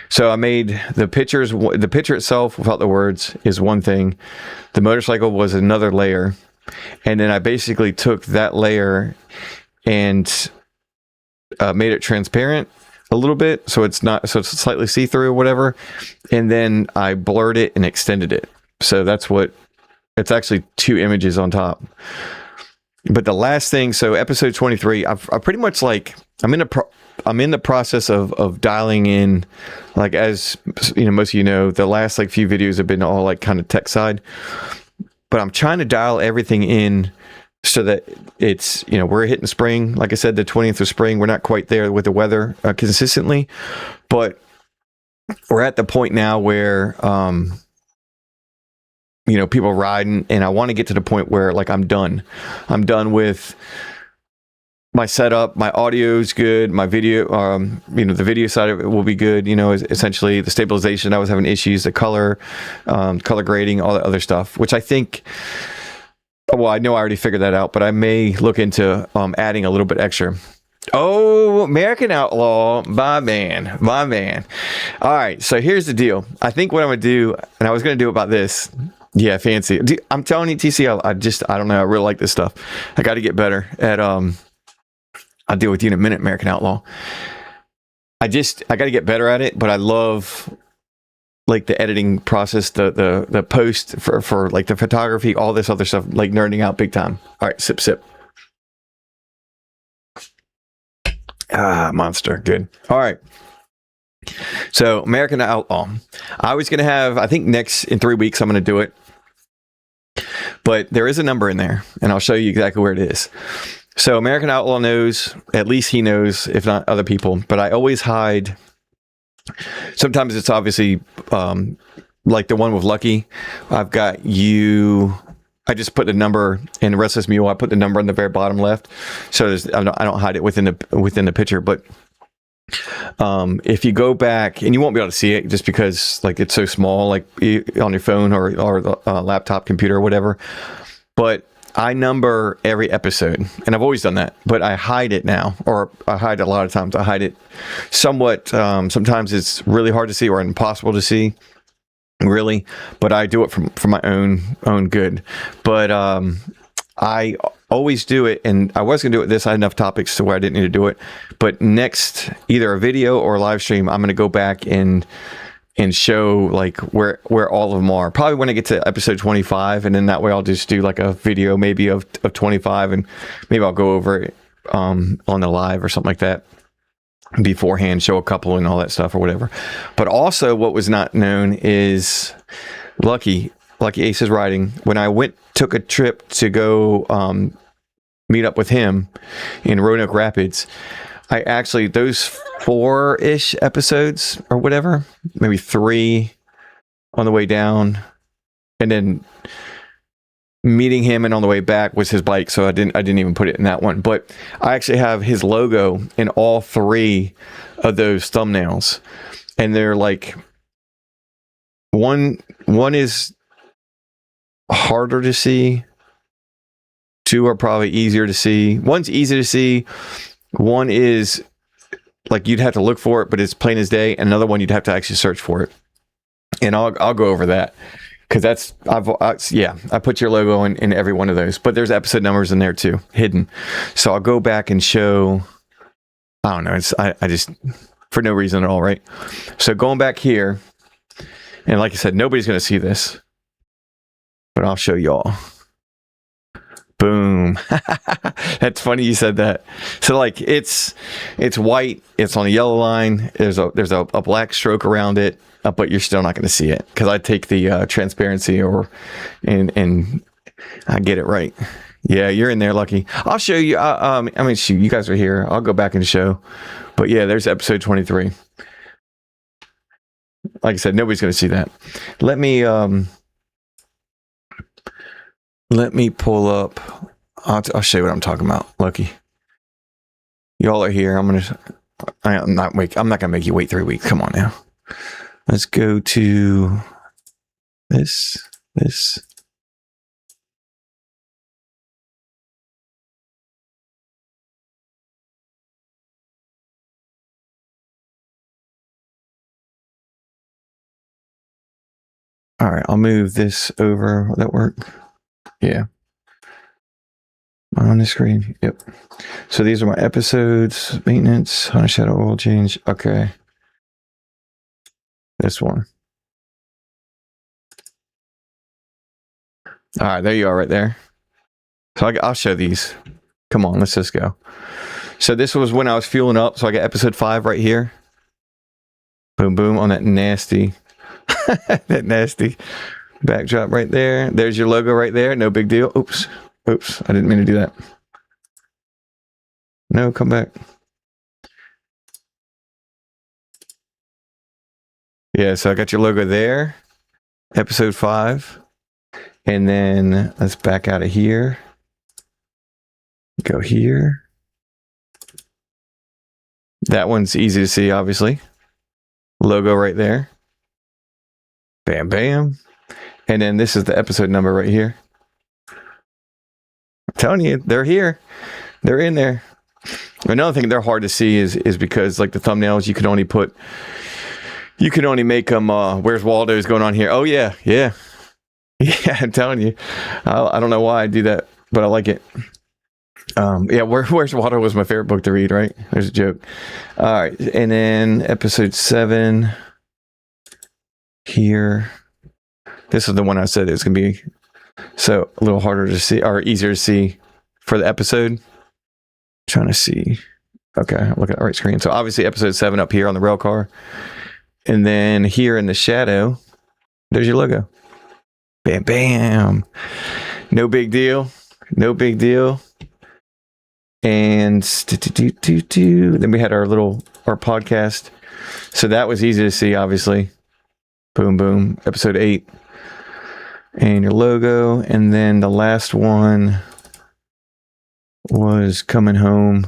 S1: So I made the pictures. The picture itself, without the words, is one thing. The motorcycle was another layer, and then I basically took that layer and made it transparent a little bit, so it's slightly see-through or whatever. And then I blurred it and extended it. So that's what. It's actually 2 images on top. But the last thing, so episode 23, I pretty much like, I'm in the process of dialing in, like, as you know, most of you know, the last like few videos have been all like kind of tech side, but I'm trying to dial everything in so that it's, you know, we're hitting spring. Like I said, the 20th of spring, we're not quite there with the weather consistently, but we're at the point now where, you know, people riding, and I want to get to the point where like I'm done with my setup. My audio is good, my video, you know, the video side of it will be good, you know, essentially the stabilization. I was having issues, the color grading, all that other stuff, which I think, well, I know I already figured that out, but I may look into adding a little bit extra. Oh, American Outlaw, my man. All right, so here's the deal. I think what I'm gonna do, and I was gonna do about this. Yeah, fancy. I'm telling you, TC, I don't know. I really like this stuff. I got to get better at, I'll deal with you in a minute, American Outlaw. I got to get better at it, but I love like the editing process, the post for like the photography, all this other stuff, like nerding out big time. All right, sip. Ah, monster. Good. All right. So American Outlaw. I was going to have, I think in 3 weeks, I'm going to do it. But there is a number in there, and I'll show you exactly where it is. So American Outlaw knows, at least he knows, if not other people, but I always hide. Sometimes it's obviously like the one with Lucky. I've got you. I just put the number in Restless Mule. I put the number on the very bottom left. So I don't hide it within the picture, but if you go back, and you won't be able to see it just because like it's so small, like on your phone or laptop, computer, or whatever. But I number every episode, and I've always done that, but I hide it now, or I hide it a lot of times. I hide it somewhat. Sometimes it's really hard to see or impossible to see, really, but I do it for my own good. But I always do it, and I was going to do it this. I had enough topics to where I didn't need to do it. But next, either a video or a live stream, I'm going to go back and show like where all of them are. Probably when I get to episode 25, and then that way I'll just do like a video maybe of 25, and maybe I'll go over it on the live or something like that beforehand, show a couple and all that stuff or whatever. But also what was not known is Lucky Ace's riding. When I took a trip to go meet up with him in Roanoke Rapids, I actually, those 4-ish episodes or whatever, maybe 3 on the way down, and then meeting him and on the way back was his bike, so I didn't even put it in that one. But I actually have his logo in all 3 of those thumbnails, and they're like, one is harder to see, 2 are probably easier to see. One's easy to see, one is like you'd have to look for it, but it's plain as day. And another one you'd have to actually search for it. And I'll go over that, because I put your logo in every one of those. But there's episode numbers in there too, hidden. So I'll go back and show. I don't know. I just, for no reason at all, right? So going back here, and like I said, nobody's going to see this, but I'll show y'all. Boom. That's funny you said that. So like it's white, it's on a yellow line, there's a black stroke around it, but you're still not going to see it, because I take the transparency and I get it right. Yeah, you're in there, Lucky. I'll show you. I mean, shoot, you guys are here. I'll go back and show. But yeah, there's episode 23. Like I said, nobody's going to see that. Let me pull up. I'll show you what I'm talking about, Lucky. Y'all are here. I'm not gonna make you wait 3 weeks. Come on now. Let's go to this. All right, I'll move this over. Will that work? Yeah. On the screen. Yep. So these are my episodes. Maintenance, Honda Shadow oil change. Okay. This one. All right, there you are right there. So I'll show these. Come on, let's just go. So this was when I was fueling up. So I got episode 5 right here. Boom, boom, on that nasty, that nasty backdrop right there. There's your logo right there. No big deal. Oops. I didn't mean to do that. No, come back. Yeah, so I got your logo there. Episode 5. And then let's back out of here. Go here. That one's easy to see, obviously. Logo right there. Bam, bam. And then this is the episode number right here. I'm telling you, they're here. They're in there. Another thing they're hard to see is because like the thumbnails, you can only make them, where's Waldo's going on here? Oh, yeah. Yeah, I'm telling you. I don't know why I do that, but I like it. Yeah, Where's Waldo was my favorite book to read, right? There's a joke. All right, and then episode 7 here. This is the one I said it's going to be so a little harder to see, or easier to see for the episode. Trying to see. Okay, I'm looking at the right screen. So obviously episode 7 up here on the rail car. And then here in the shadow, there's your logo. Bam, bam. No big deal. And then we had our podcast. So that was easy to see, obviously. Boom, boom. Episode 8. And your logo. And then the last one was Coming Home.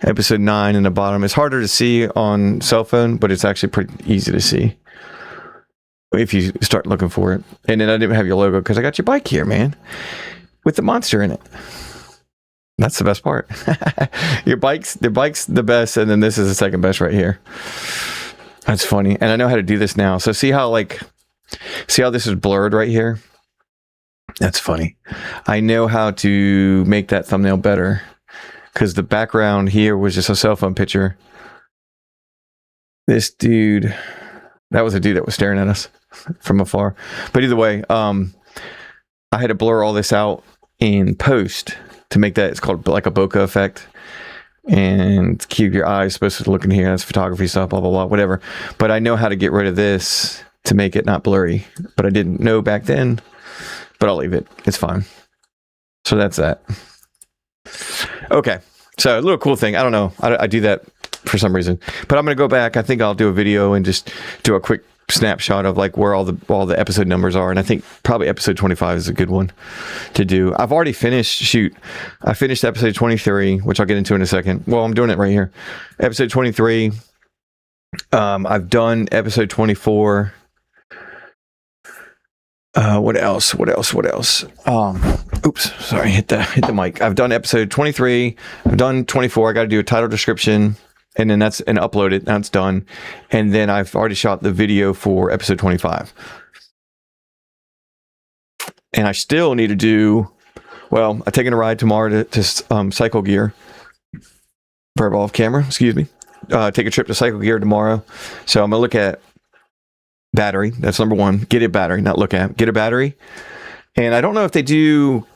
S1: Episode 9 in the bottom. It's harder to see on cell phone, but it's actually pretty easy to see if you start looking for it. And then I didn't have your logo because I got your bike here, man. with the monster in it. That's the best part. Your bike's the best, and then this is the second best right here. That's funny. And I know how to do this now. So see how this is blurred right here? That's funny. I know how to make that thumbnail better because the background here was just a cell phone picture. This dude, that was a dude that was staring at us from afar. But either way, I had to blur all this out in post to make that, it's called like a bokeh effect. And keep your eyes supposed to look in here. That's photography stuff, blah, blah, blah, whatever. But I know how to get rid of this to make it not blurry. But I didn't know back then. But I'll leave it. It's fine. So that's that. Okay. So a little cool thing. I don't know. I do that for some reason. But I'm going to go back. I think I'll do a video and just do a quick snapshot of like where all the episode numbers are. And I think probably episode 25 is a good one to do. I've already finished. I finished episode 23, which I'll get into in a second. Well, I'm doing it right here. Episode 23. I've done episode 24. What else? Oops, sorry, hit the mic. I've done episode 23. I've done 24. I got to do a title description, and then upload it. That's done. And then I've already shot the video for episode 25. And I still need to do, well, I'm taking a ride tomorrow to Cycle Gear. Verbal off camera, excuse me. Take a trip to Cycle Gear tomorrow. So I'm going to look at battery. That's number one. Get a battery, not look at. Get a battery. And I don't know if they do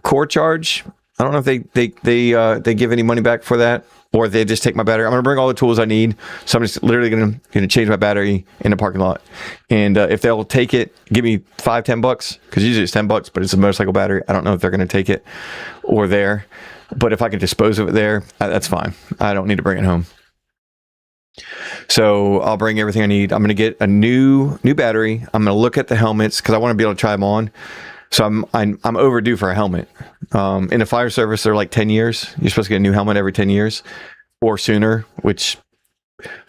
S1: core charge. I don't know if they give any money back for that, or if they just take my battery. I'm going to bring all the tools I need. So I'm just literally going to change my battery in the parking lot. And if they'll take it, give me $5-10, because usually it's $10, but it's a motorcycle battery. I don't know if they're going to take it or there. But if I can dispose of it there, that's fine. I don't need to bring it home. So I'll bring everything I need. I'm going to get a new battery. I'm going to look at the helmets because I want to be able to try them on. So I'm overdue for a helmet. In the fire service, they're like 10 years. You're supposed to get a new helmet every 10 years or sooner, which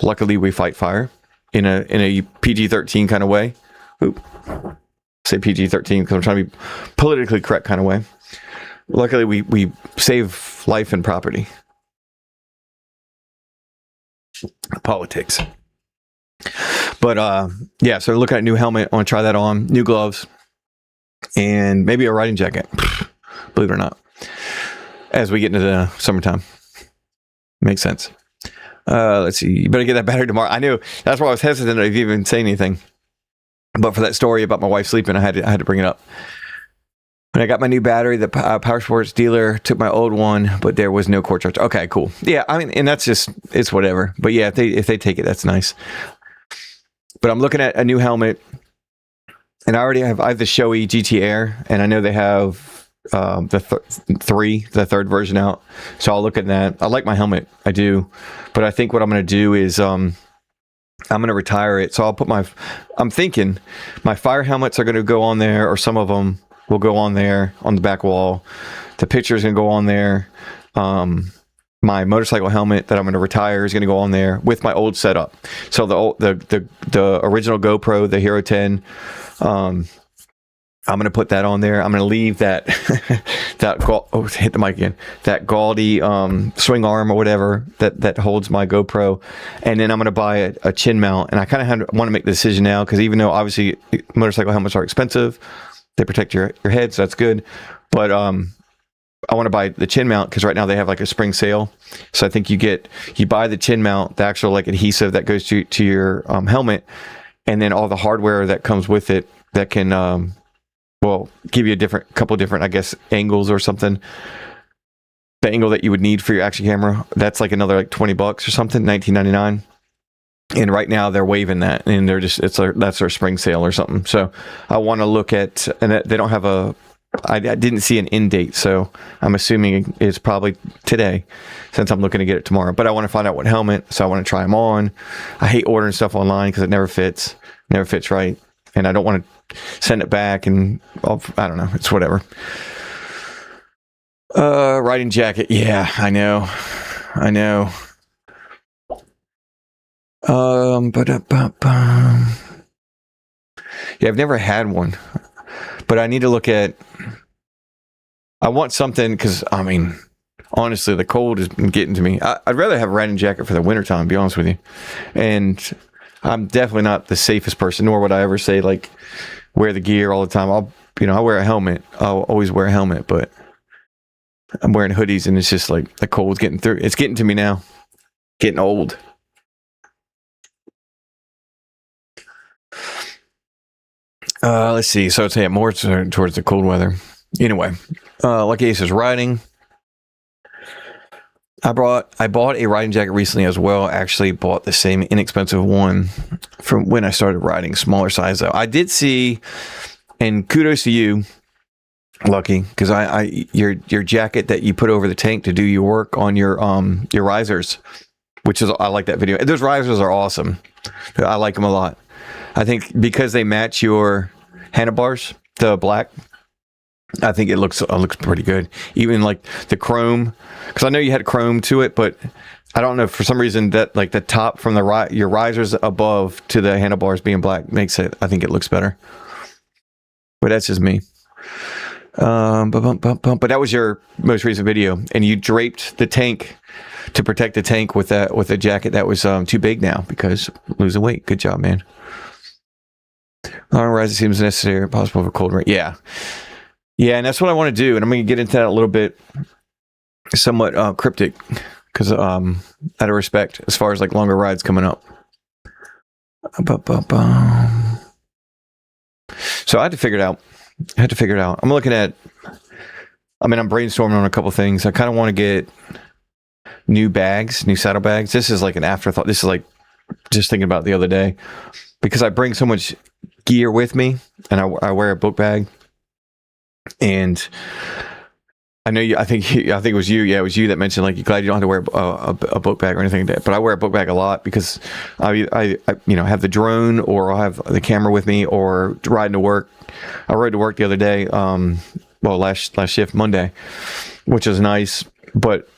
S1: luckily we fight fire in a PG-13 kind of way. Oop. Say PG-13 because I'm trying to be politically correct kind of way. Luckily we save life and property. Politics. But yeah, so looking at a new helmet. I want to try that on. New gloves. And maybe a riding jacket. Believe it or not. As we get into the summertime. Makes sense. Let's see. You better get that battery tomorrow. I knew. That's why I was hesitant to even say anything. But for that story about my wife sleeping, I had to bring it up. When I got my new battery, the Power Sports dealer took my old one, but there was no core charge. Okay, cool. Yeah, I mean, and that's just, it's whatever. But yeah, if they take it, that's nice. But I'm looking at a new helmet, and I have the Shoei GT Air, and I know they have the third version out. So I'll look at that. I like my helmet, I do. But I think what I'm going to do is I'm going to retire it. So I'm thinking my fire helmets are going to go on there, or some of them will go on there on the back wall. The picture is going to go on there. My motorcycle helmet that I'm going to retire is going to go on there with my old setup. So the original GoPro, the Hero 10, I'm going to put that on there. I'm going to leave that hit the mic again. That gaudy swing arm or whatever that holds my GoPro, and then I'm going to buy a chin mount. And I kind of want to make the decision now because even though obviously motorcycle helmets are expensive, they protect your head, so that's good. But I want to buy the chin mount because right now they have like a spring sale. So I think you buy the chin mount, the actual like adhesive that goes to your helmet, and then all the hardware that comes with it that can give you a couple different, I guess, angles or something. The angle that you would need for your action camera, that's like another like $20 or something, $19.99. And right now they're waiving that, and that's their spring sale or something. So I want to look at, and they don't have I didn't see an end date, so I'm assuming it's probably today, since I'm looking to get it tomorrow. But I want to find out what helmet, so I want to try them on. I hate ordering stuff online because it never fits right, and I don't want to send it back, and I don't know, it's whatever. Riding jacket, yeah, I know. Yeah, I've never had one, but I need to look at I want something because, I mean, honestly, the cold is getting to me. I'd rather have a riding jacket for the wintertime, to be honest with you. And I'm definitely not the safest person, nor would I ever say, like, wear the gear all the time. I wear a helmet. I'll always wear a helmet, but I'm wearing hoodies, and it's just like the cold's getting through. It's getting to me now. Getting old. Let's see. So it's more towards the cold weather. Anyway, Lucky Ace is riding. I bought a riding jacket recently as well. Actually bought the same inexpensive one from when I started riding, smaller size though. I did see, and kudos to you, Lucky, because your jacket that you put over the tank to do your work on your risers, I like that video. Those risers are awesome. I like them a lot. I think because they match your handlebars, the black, I think it looks pretty good. Even like the chrome, because I know you had chrome to it, but I don't know, for some reason that like the top from your risers above to the handlebars being black makes it, I think it looks better. But that's just me. But that was your most recent video, and you draped the tank to protect the tank with a jacket that was too big now because losing weight. Good job, man. Long rise seems necessary, possible for cold rain. Yeah, and that's what I want to do, and I'm going to get into that a little bit, somewhat cryptic, because out of respect, as far as like longer rides coming up. So I had to figure it out. I'm looking at, I'm brainstorming on a couple things. I kind of want to get new saddlebags. This is like an afterthought. This is like just thinking about the other day, because I bring so much gear with me, and I wear a book bag. And I know you, I think it was you. Yeah, it was you that mentioned, like, you're glad you don't have to wear a book bag or anything like that. But I wear a book bag a lot because I have the drone, or I'll have the camera with me, or riding to work. I rode to work the other day, last shift, Monday, which was nice. But,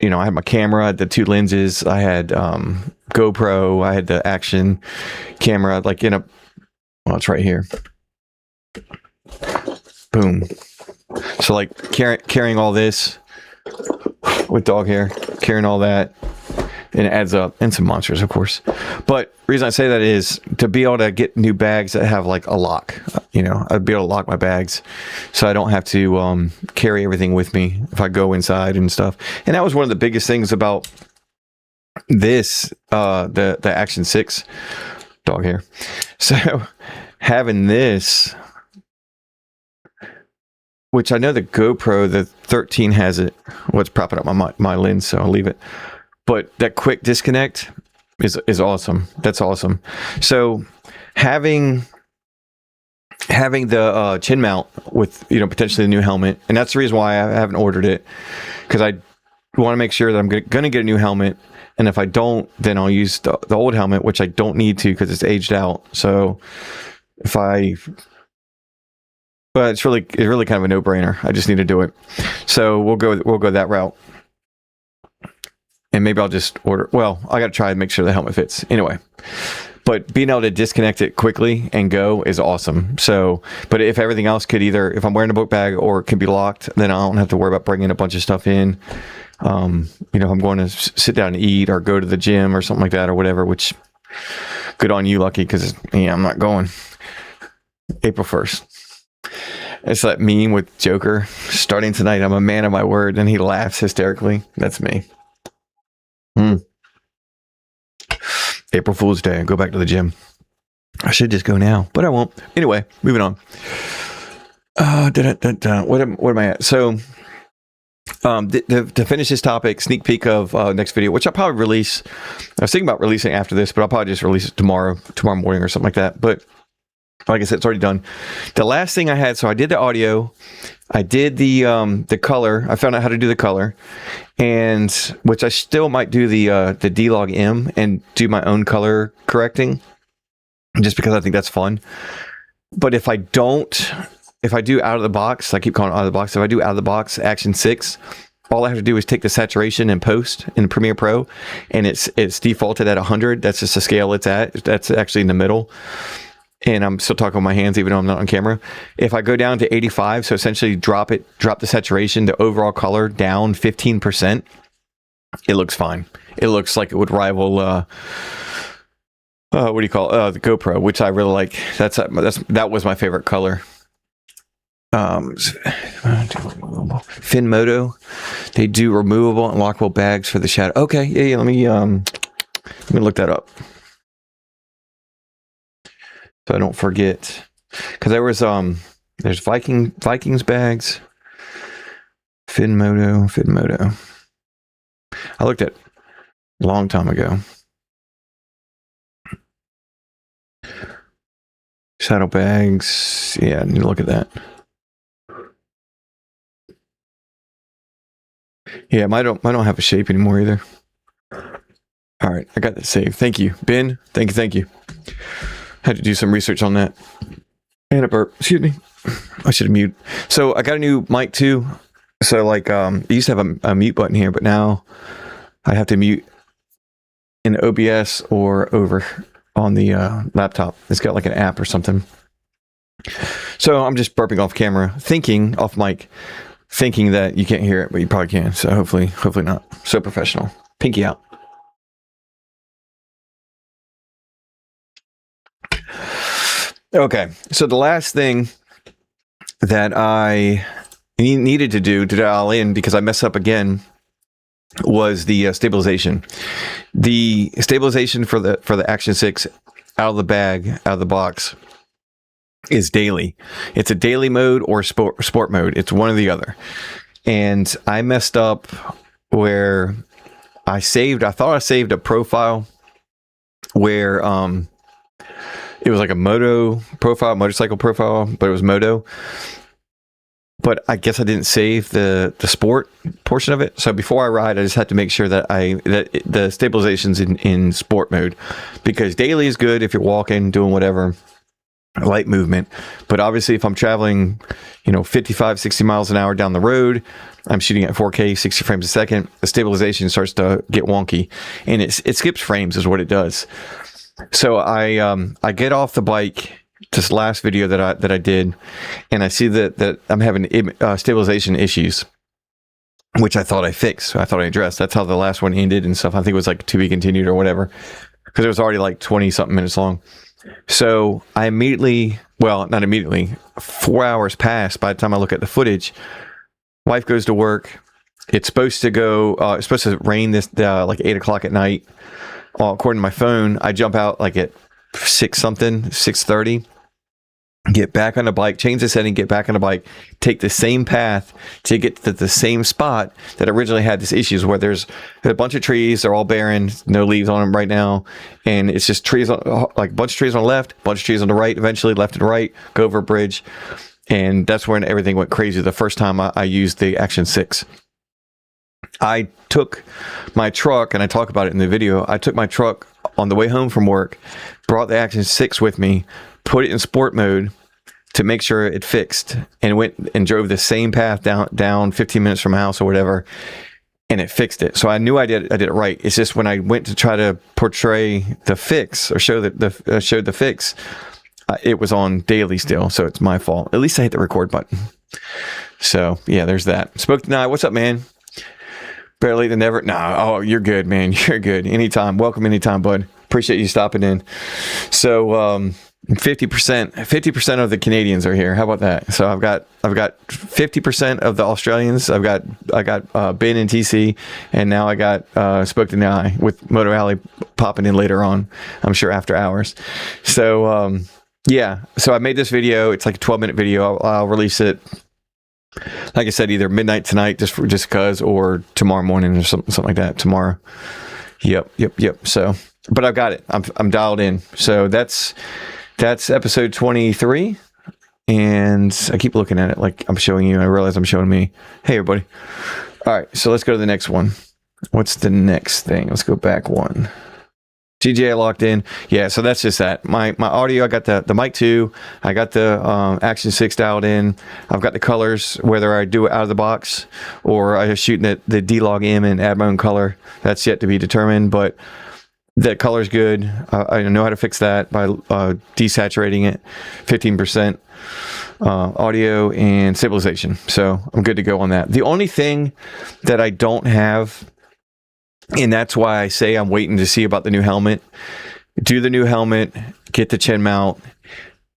S1: I had my camera, I had the 2 lenses, I had GoPro, I had the action camera, like it's right here. Boom. So like carrying all this with dog hair, carrying all that, and it adds up, and some monsters, of course. But the reason I say that is to be able to get new bags that have like a lock. I'd be able to lock my bags, so I don't have to carry everything with me if I go inside and stuff. And that was one of the biggest things about this, the Action 6 dog hair. So having this, which I know the GoPro, the 13 has it. What's propping up my lens, so I'll leave it. But that quick disconnect is awesome. That's awesome. So having the chin mount with potentially the new helmet, and that's the reason why I haven't ordered it, because I want to make sure that I'm going to get a new helmet. And if I don't, then I'll use the old helmet, which I don't need to because it's aged out. So but it's really kind of a no-brainer. I just need to do it. So we'll go that route. And maybe I'll just order. Well, I got to try and make sure the helmet fits. Anyway, but being able to disconnect it quickly and go is awesome. So, but if everything else could if I'm wearing a book bag or it can be locked, then I don't have to worry about bringing a bunch of stuff in. If I'm going to sit down and eat or go to the gym or something like that or whatever, which good on you, Lucky, because I'm not going. April 1st. It's that meme with Joker, starting tonight, I'm a man of my word, and he laughs hysterically. That's me. April Fool's Day. Go back to the gym. I should just go now, but I won't. Anyway, moving on. What am I at? So, to finish this topic, sneak peek of next video, which I'll probably release. I was thinking about releasing after this, but I'll probably just release it tomorrow morning or something like that. But like I said, it's already done. The last thing I had, so I did the audio, I did the color. I found out how to do the color, and which I still might do the D-Log M and do my own color correcting, just because I think that's fun. But if I do out of the box, I keep calling it out of the box. If I do out of the box Action 6, all I have to do is take the saturation and post in Premiere Pro, and it's defaulted at 100. That's just the scale it's at. That's actually in the middle. and I'm still talking with my hands even though I'm not on camera. If I go down to 85, so essentially drop the saturation, the overall color down 15%, it looks fine. It looks like it would rival what do you call the GoPro, which I really like. That was my favorite color. Finmoto, they do removable and lockable bags for the shadow. Okay, yeah, let me look that up so I don't forget, because there was there's Vikings bags. Finmoto. I looked at a long time ago. Saddlebags, yeah, I need to look at that. Yeah, I don't have a shape anymore either. All right, I got that saved. Thank you, Ben. Thank you. Had to do some research on that. And a burp. Excuse me. I should have mute. So I got a new mic too. So like, it used to have a mute button here, but now I have to mute in OBS or over on the laptop. It's got like an app or something. So I'm just burping off camera, off mic, thinking that you can't hear it, but you probably can. So hopefully not. So professional. Pinky out. Okay, so the last thing that I needed to do to dial in, because I messed up again, was the stabilization. The stabilization for the Action 6 out of the box is daily. It's a daily mode or sport mode. It's one or the other. And I messed up where I thought I saved a profile where it was like a motorcycle profile, but it was moto. But I guess I didn't save the sport portion of it. So before I ride, I just had to make sure that the stabilization's in sport mode, because daily is good if you're walking, doing whatever, light movement. But obviously if I'm traveling, 55, 60 miles an hour down the road, I'm shooting at 4K, 60 frames a second, the stabilization starts to get wonky, and it skips frames is what it does. So I get off the bike, this last video that I did, and I see that I'm having stabilization issues, which I thought I fixed. I thought I addressed. That's how the last one ended and stuff. I think it was like to be continued or whatever, because it was already like 20 something minutes long. So I not immediately, 4 hours pass by the time I look at the footage. Wife goes to work. It's supposed to rain this like 8 o'clock at night. According to my phone, I jump out like at 6:30, get back on the bike, change the setting, get back on the bike, take the same path to get to the same spot that originally had this issues, where there's a bunch of trees, they're all barren, no leaves on them right now, and it's just trees, like a bunch of trees on the left, a bunch of trees on the right, eventually left and right, go over a bridge, and that's when everything went crazy the first time I used the Action 6. I took my truck, and I talk about it in the video, I took my truck on the way home from work, brought the Action 6 with me, put it in sport mode to make sure it fixed, and went and drove the same path down 15 minutes from my house or whatever, and it fixed it. So I knew I did it right. It's just when I went to try to portray the fix or showed the fix, it was on daily still, so it's my fault. At least I hit the record button. So yeah, there's that. Spoke to Nye. What's up, man? Better late than never. No, oh, you're good, man. You're good. Anytime. Welcome anytime, bud. Appreciate you stopping in. So 50% of the Canadians are here. How about that? So I've got 50% of the Australians. I got Ben and TC, and now I got Spoke to Nye with Moto Alley popping in later on, I'm sure after hours. So yeah, so I made this video. It's like a 12-minute video. I'll release it, like I said, either midnight tonight, just because, or tomorrow morning or something like that. Tomorrow. Yep. So, but I've got it. I'm dialed in. So that's episode 23, and I keep looking at it like I'm showing you. I realize I'm showing me. Hey, everybody. All right, so let's go to the next one. What's the next thing? Let's go back one. DJI Locked In. Yeah, so that's just that. My audio, I got the mic 2. I got the Action 6 dialed in. I've got the colors, whether I do it out of the box or I just shoot the D-Log M and add my own color. That's yet to be determined, but That color's good. I know how to fix that by desaturating it 15%, audio and stabilization. So I'm good to go on that. The only thing that I don't have, and that's why I say I'm waiting to see about the new helmet, do the new helmet, get the chin mount,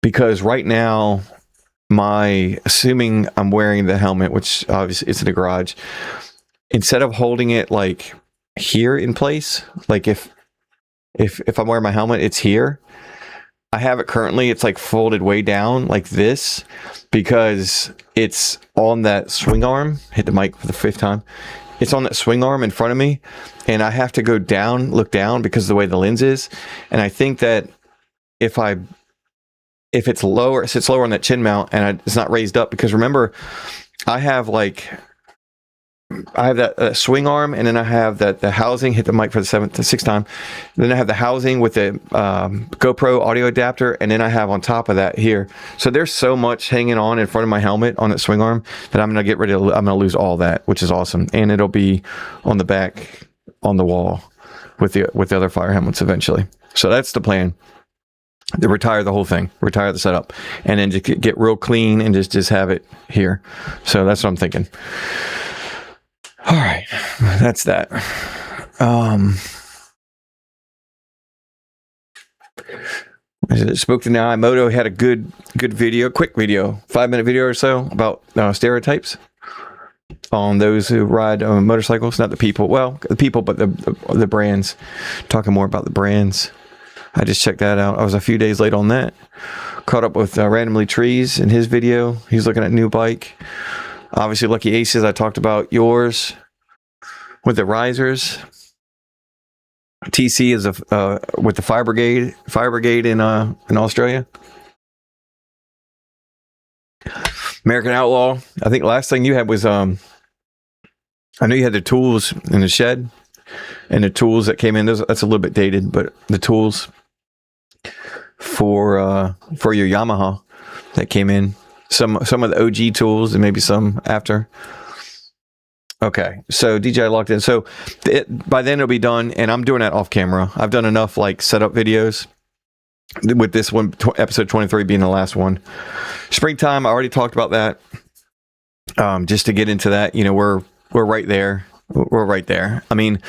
S1: because right now, assuming I'm wearing the helmet, which obviously it's in the garage, instead of holding it like here in place, like if I'm wearing my helmet, it's here. I have it currently, it's like folded way down like this because it's on that swing arm. Hit the mic for the 5th time. It's on that swing arm in front of me, and I have to go down, look down because of the way the lens is. And I think that if it's lower, it sits lower on that chin mount and it's not raised up, because remember, I have that swing arm, and then I have the housing. Hit the mic for the 6th time. Then I have the housing with the GoPro audio adapter, and then I have on top of that here. So there's so much hanging on in front of my helmet on that swing arm that I'm gonna I'm gonna lose all that, which is awesome, and it'll be on the back on the wall with the other fire helmets eventually. So that's the plan. To retire the whole thing, retire the setup, and then just get real clean and just have it here. So that's what I'm thinking. All right, that's that. Spoke to now. Moto had a good video, quick video, 5-minute video or so about stereotypes on those who ride motorcycles. Not the people, well, the people, but the brands. Talking more about the brands. I just checked that out. I was a few days late on that. Caught up with Randomly Trees in his video. He's looking at a new bike. Obviously, Lucky Aces. I talked about yours with the risers. TC is with the Fire Brigade in Australia. American Outlaw. I think last thing you had was I know you had the tools in the shed, and the tools that came in. That's a little bit dated, but the tools for your Yamaha that came in. Some of the OG tools and maybe some after. Okay, so DJI Locked In. So by then it'll be done, and I'm doing that off camera. I've done enough like setup videos with this one, episode 23 being the last one. Springtime, I already talked about that. Just to get into that, we're right there. We're right there. I mean,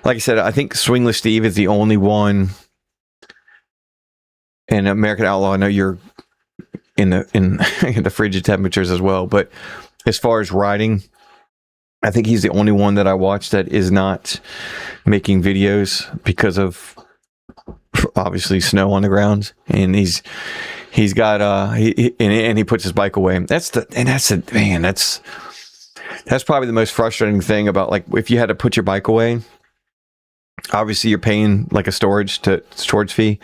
S1: like I said, I think Swingless Steve is the only one. And American Outlaw, I know you're in the frigid temperatures as well, but as far as riding, I think he's the only one that I watch that is not making videos because of obviously snow on the ground, and he's got he puts his bike away. That's probably the most frustrating thing about, like, if you had to put your bike away, obviously you're paying like a storage fee,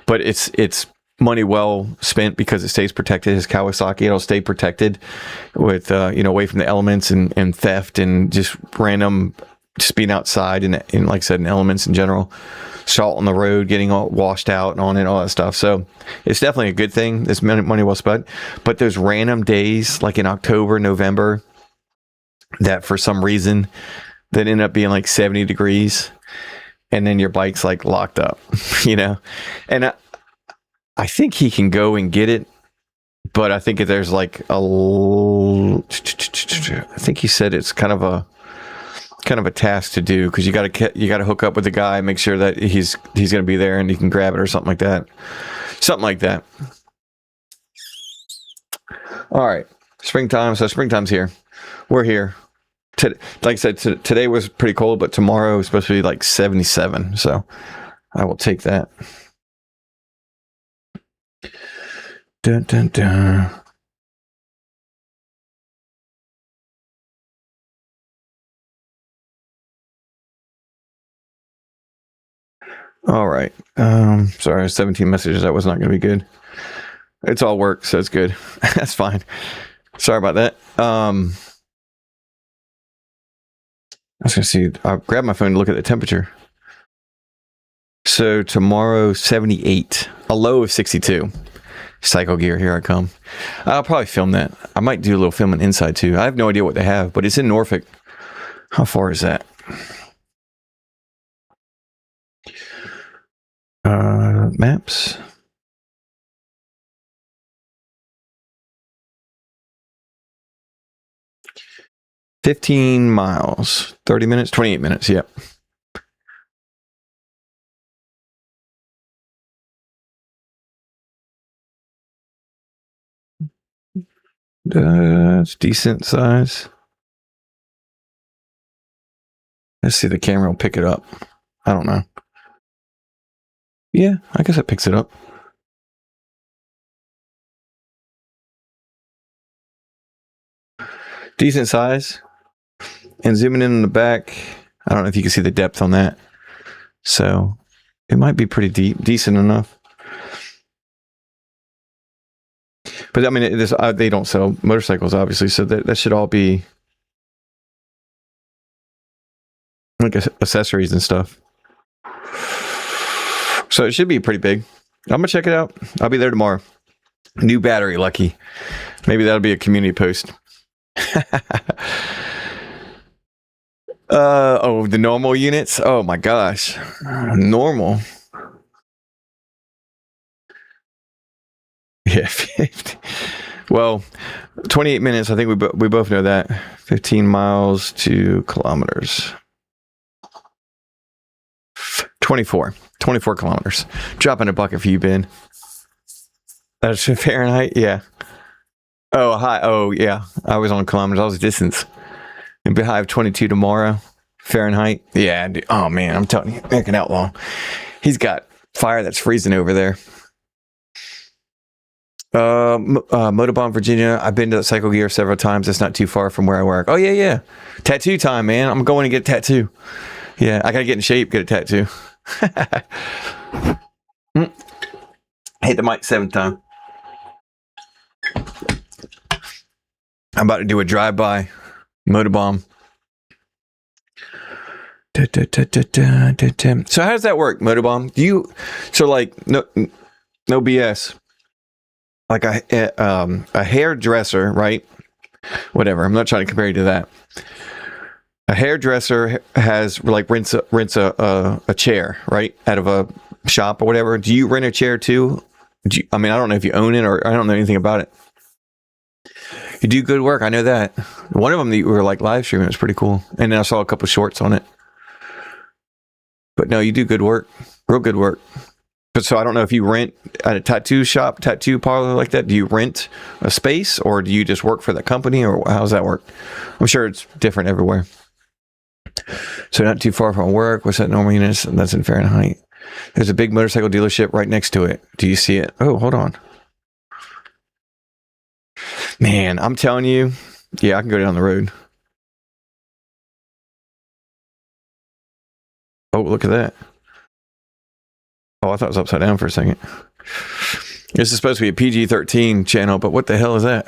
S1: but it's money well spent because it stays protected. His Kawasaki, it'll stay protected with away from the elements and theft and just random just being outside and like I said, in elements in general, salt on the road getting all washed out and on it, all that stuff. So it's definitely a good thing. It's money well spent. But those random days like in October, November, that for some reason that end up being like 70 degrees, and then your bike's like locked up, and I think he can go and get it, but I think there's like I think he said it's kind of a task to do, because you got to hook up with the guy, make sure that he's going to be there and he can grab it or something like that. All right, springtime. So springtime's here. We're here. Like I said, today was pretty cold, but tomorrow is supposed to be like 77. So I will take that. Dun, dun, dun. All right. Sorry, 17 messages. That was not going to be good. It's all work, so it's good. That's fine. Sorry about that. I was going to see. I'll grab my phone to look at the temperature. So tomorrow, 78. A low of 62. Cycle gear, here I come. I'll probably film that. I might do a little filming inside too. I have no idea what they have, but it's in Norfolk. How far is that? Maps. $15 miles, 30 minutes, 28 minutes. Yep. It's decent size. Let's see, the camera will pick it up. I don't know. Yeah, I guess it picks it up. Decent size. And zooming in on the back, I don't know if you can see the depth on that. So it might be pretty deep, decent enough. But I mean, they don't sell motorcycles, obviously, so that should all be like accessories and stuff. So it should be pretty big. I'm gonna check it out. I'll be there tomorrow. New battery, lucky. Maybe that'll be a community post. Oh, the normal units. Oh my gosh, normal. Yeah, 50. Well, 28 minutes. I think we both know that. 15 miles to kilometers. 24 kilometers. Dropping a bucket for you, Ben. That's Fahrenheit. Yeah. Oh, hi. Oh, yeah. I was on kilometers. I was distance. And be high of 22 tomorrow. Fahrenheit. Yeah. Dude. Oh man, I'm telling you, American Outlaw. He's got fire that's freezing over there. Motorbomb, Virginia. I've been to Cycle Gear several times. It's not too far from where I work. Oh yeah. Tattoo time, man. I'm going to get a tattoo. Yeah, I gotta get in shape, get a tattoo. Hit the mic 7th time. I'm about to do a drive-by motorbomb. So how does that work, motorbomb? So like no BS. Like a hairdresser, right? Whatever. I'm not trying to compare you to that. A hairdresser has like rents a chair, right, out of a shop or whatever. Do you rent a chair too? I mean, I don't know if you own it or I don't know anything about it. You do good work. I know that. One of them that you were like live streaming, it was pretty cool. And then I saw a couple shorts on it. But no, you do good work. Real good work. But so I don't know if you rent at a tattoo shop, tattoo parlor like that. Do you rent a space or do you just work for the company or how does that work? I'm sure it's different everywhere. So not too far from work. What's that normal units? That's in Fahrenheit. There's a big motorcycle dealership right next to it. Do you see it? Oh, hold on. Man, I'm telling you. Yeah, I can go down the road. Oh, look at that. Oh, I thought it was upside down for a second. This is supposed to be a PG-13 channel, but what the hell is that?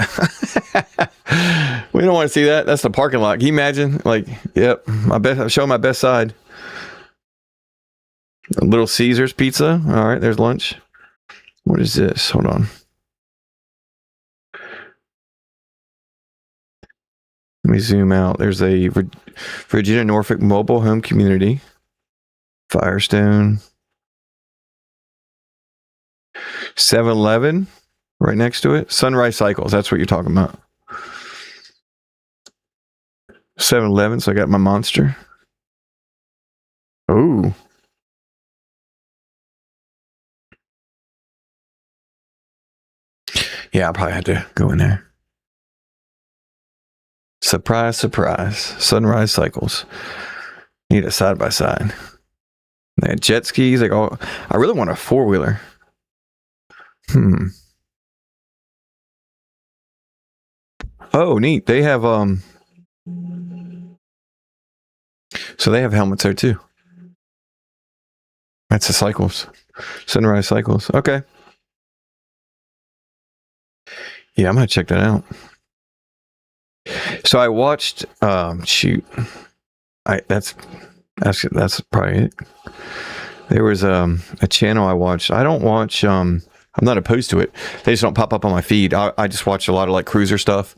S1: We don't want to see that. That's the parking lot. Can you imagine? Like, yep, I'm showing my best side. A Little Caesars pizza. All right, there's lunch. What is this? Hold on. Let me zoom out. There's a Virginia Norfolk mobile home community. Firestone. 7-Eleven right next to it. Sunrise Cycles. That's what you're talking about. 7-Eleven. So I got my Monster. Oh. Yeah, I probably had to go in there. Surprise, surprise. Sunrise Cycles. Need a side by side. They had jet skis. Like, oh, I really want a 4-wheeler. Oh, neat. They have so they have helmets there too. That's the Cycles. Sunrise Cycles. Okay. Yeah, I'm gonna check that out. So I watched that's probably it. There was a channel I watched. I don't watch I'm not opposed to it. They just don't pop up on my feed. I just watch a lot of like cruiser stuff.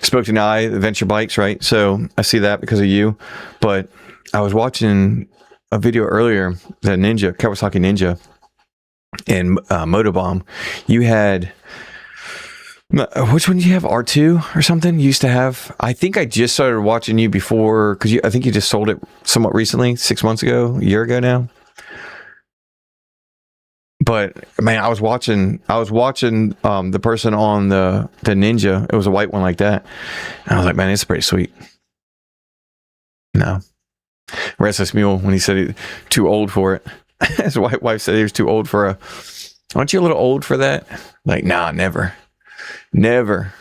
S1: Spoke to Nye, Adventure Bikes, right? So I see that because of you. But I was watching a video earlier, the Ninja, Kawasaki Ninja. and Motobomb, you had, which one do you have? R2 or something? You used to have. I think I just started watching you before, because I think you just sold it somewhat recently, 6 months ago, a year ago now. But man, I was watching the person on the Ninja. It was a white one like that. And I was like, man, it's pretty sweet. No. Restless Mule, when he said he too old for it. His white wife said he was too old for a. Aren't you a little old for that? Like, nah, never. Never.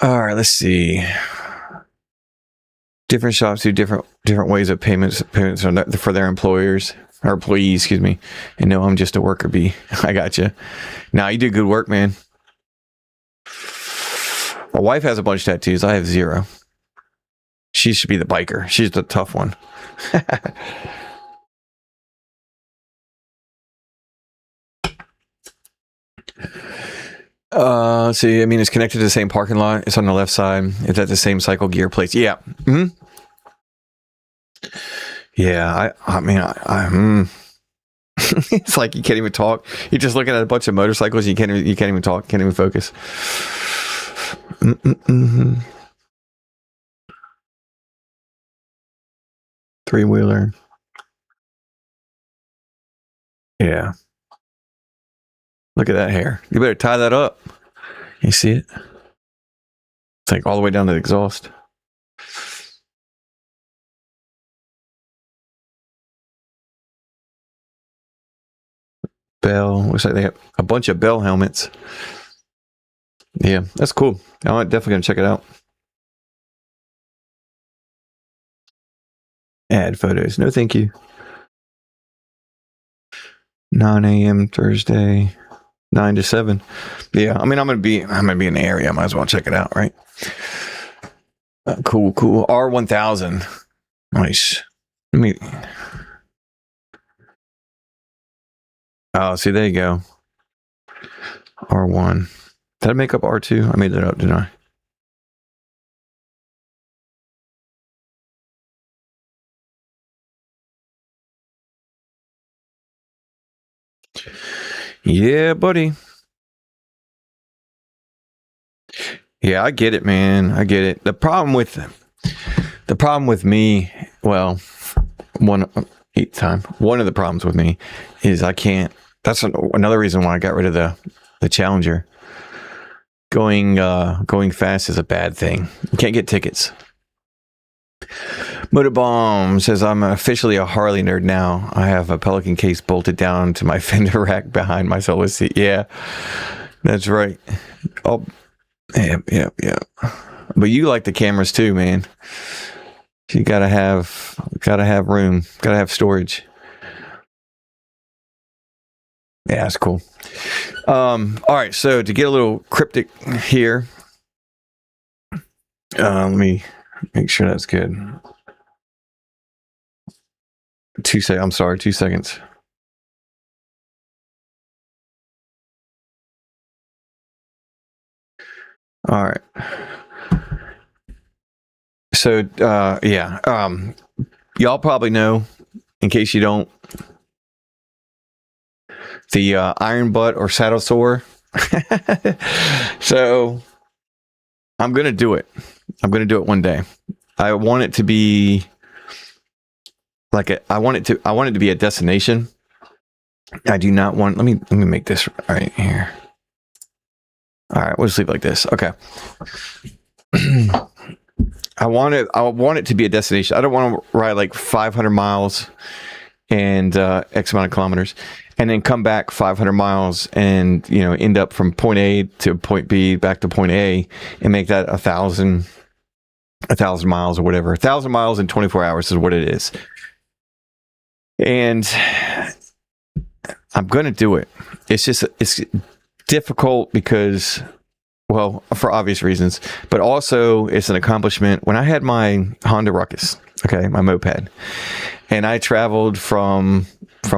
S1: All right, let's see. Different shops do different ways of payments for their employers. Or employees, excuse me. And no, I'm just a worker bee. I got you. Now you do good work, man. My wife has a bunch of tattoos. I have 0. She should be the biker. She's the tough one. Let's see. I mean, it's connected to the same parking lot. It's on the left side. It's at the same cycle gear plates. Yeah. Mm-hmm. Yeah, I mean, it's like you can't even talk. You're just looking at a bunch of motorcycles. You can't even talk. Can't even focus. Mm-mm-mm. 3-wheeler. Yeah. Look at that hair. You better tie that up. You see it? It's like all the way down to the exhaust. Bell. Looks like they have a bunch of Bell helmets. Yeah, that's cool. I'm definitely going to check it out. Add photos. No, thank you. 9 a.m. Thursday, 9 to 7. Yeah, I mean, I'm gonna be in the area. I might as well check it out, right? Cool. R1000. Nice. Let me. Oh, see, there you go. R1. Did I make up R2? I made that up, didn't I? Yeah, buddy. Yeah, I get it, man. I get it. The problem with me, well, one of the problems with me is I can't. That's another reason why I got rid of the Challenger. Going fast is a bad thing. You can't get tickets. Motorbomb says, I'm officially a Harley nerd now. I have a Pelican case bolted down to my fender rack behind my solo seat. Yeah, that's right. Oh, yeah. But you like the cameras too, man. You gotta have room. Gotta have storage. Yeah, that's cool. All right, so to get a little cryptic here, let me make sure that's good. 2 seconds. All right. So, y'all probably know, in case you don't, the iron butt or saddle sore. So, I'm going to do it. I'm going to do it one day. I want it to be I want it to be a destination. I do not want, let me make this right here. All right, we'll just leave it like this. Okay. I want it to be a destination. I don't want to ride like 500 miles and X amount of kilometers and then come back 500 miles and, end up from point A to point B back to point A and make that 1,000 miles or whatever. 1,000 miles in 24 hours is what it is. And I'm going to do it. It's difficult because, well, for obvious reasons, but also it's an accomplishment. When I had my Honda Ruckus, okay, my moped, and I traveled from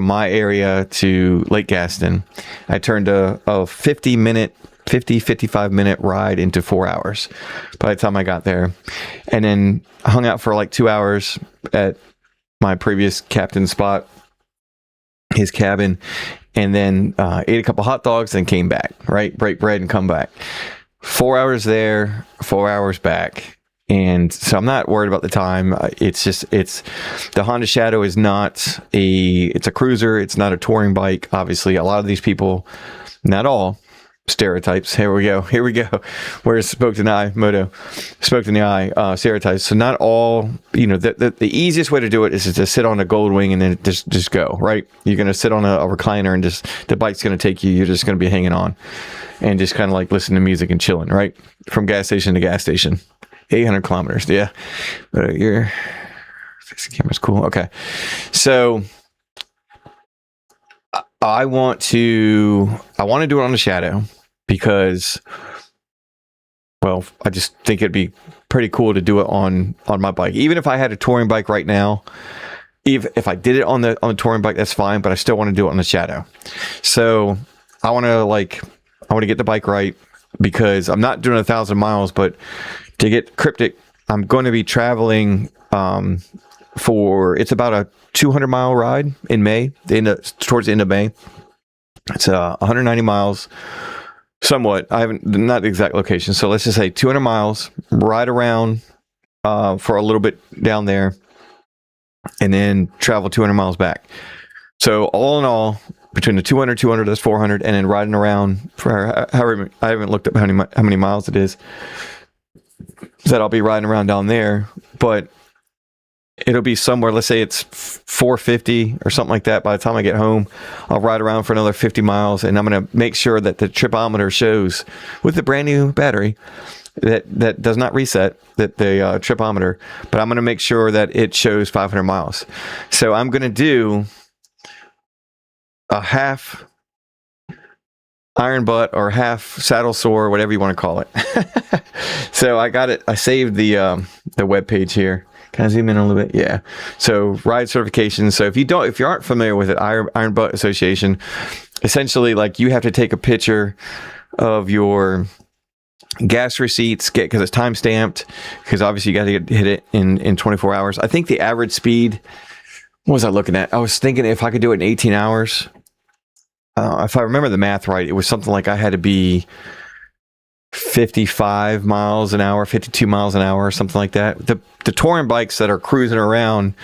S1: my area to Lake Gaston, I turned a 55 minute ride into 4 hours by the time I got there, and then hung out for like 2 hours at my previous captain spot his cabin, and then ate a couple hot dogs, and came back, right? Break bread and come back. 4 hours there, 4 hours back. And so I'm not worried about the time. It's the Honda Shadow is not it's a cruiser. It's not a touring bike. Obviously, a lot of these people, not all, stereotypes. Here we go. Where's spoke to the eye, stereotypes. So not all, the easiest way to do it is to sit on a gold wing and then just go, right? You're going to sit on a recliner and the bike's going to take you. You're just going to be hanging on and just kind of like listening to music and chilling, right? From gas station to gas station. 800 kilometers. Yeah. But this camera's cool. Okay. So I want to do it on the Shadow because, well, I just think it'd be pretty cool to do it on my bike. Even if I had a touring bike right now, if I did it on the touring bike, that's fine, but I still want to do it on the Shadow. So I want to get the bike right because I'm not doing 1,000 miles, but to get cryptic, I'm going to be traveling it's about a 200-mile ride in May, towards the end of May. It's 190 miles, somewhat. Not the exact location. So let's just say 200 miles, ride around for a little bit down there, and then travel 200 miles back. So all in all, between the 200, that's 400, and then riding around for however, I haven't looked up how many miles it is, that I'll be riding around down there, but it'll be somewhere, let's say it's 450 or something like that. By the time I get home, I'll ride around for another 50 miles, and I'm going to make sure that the tripometer shows with the brand new battery that does not reset the tripometer, but I'm going to make sure that it shows 500 miles. So I'm going to do a half iron butt or half saddle sore, whatever you want to call it. So I got it. I saved the web page here. Can I zoom in a little bit? Yeah. So Ryde certification. So if you aren't familiar with it, Iron Butt Association, essentially, like, you have to take a picture of your gas receipts, because it's time stamped, because obviously you got to hit it in 24 hours. I think the average speed, what was I looking at? I was thinking if I could do it in 18 hours. If I remember the math right, it was something like I had to be 55 miles an hour, 52 miles an hour, something like that. The touring bikes that are cruising around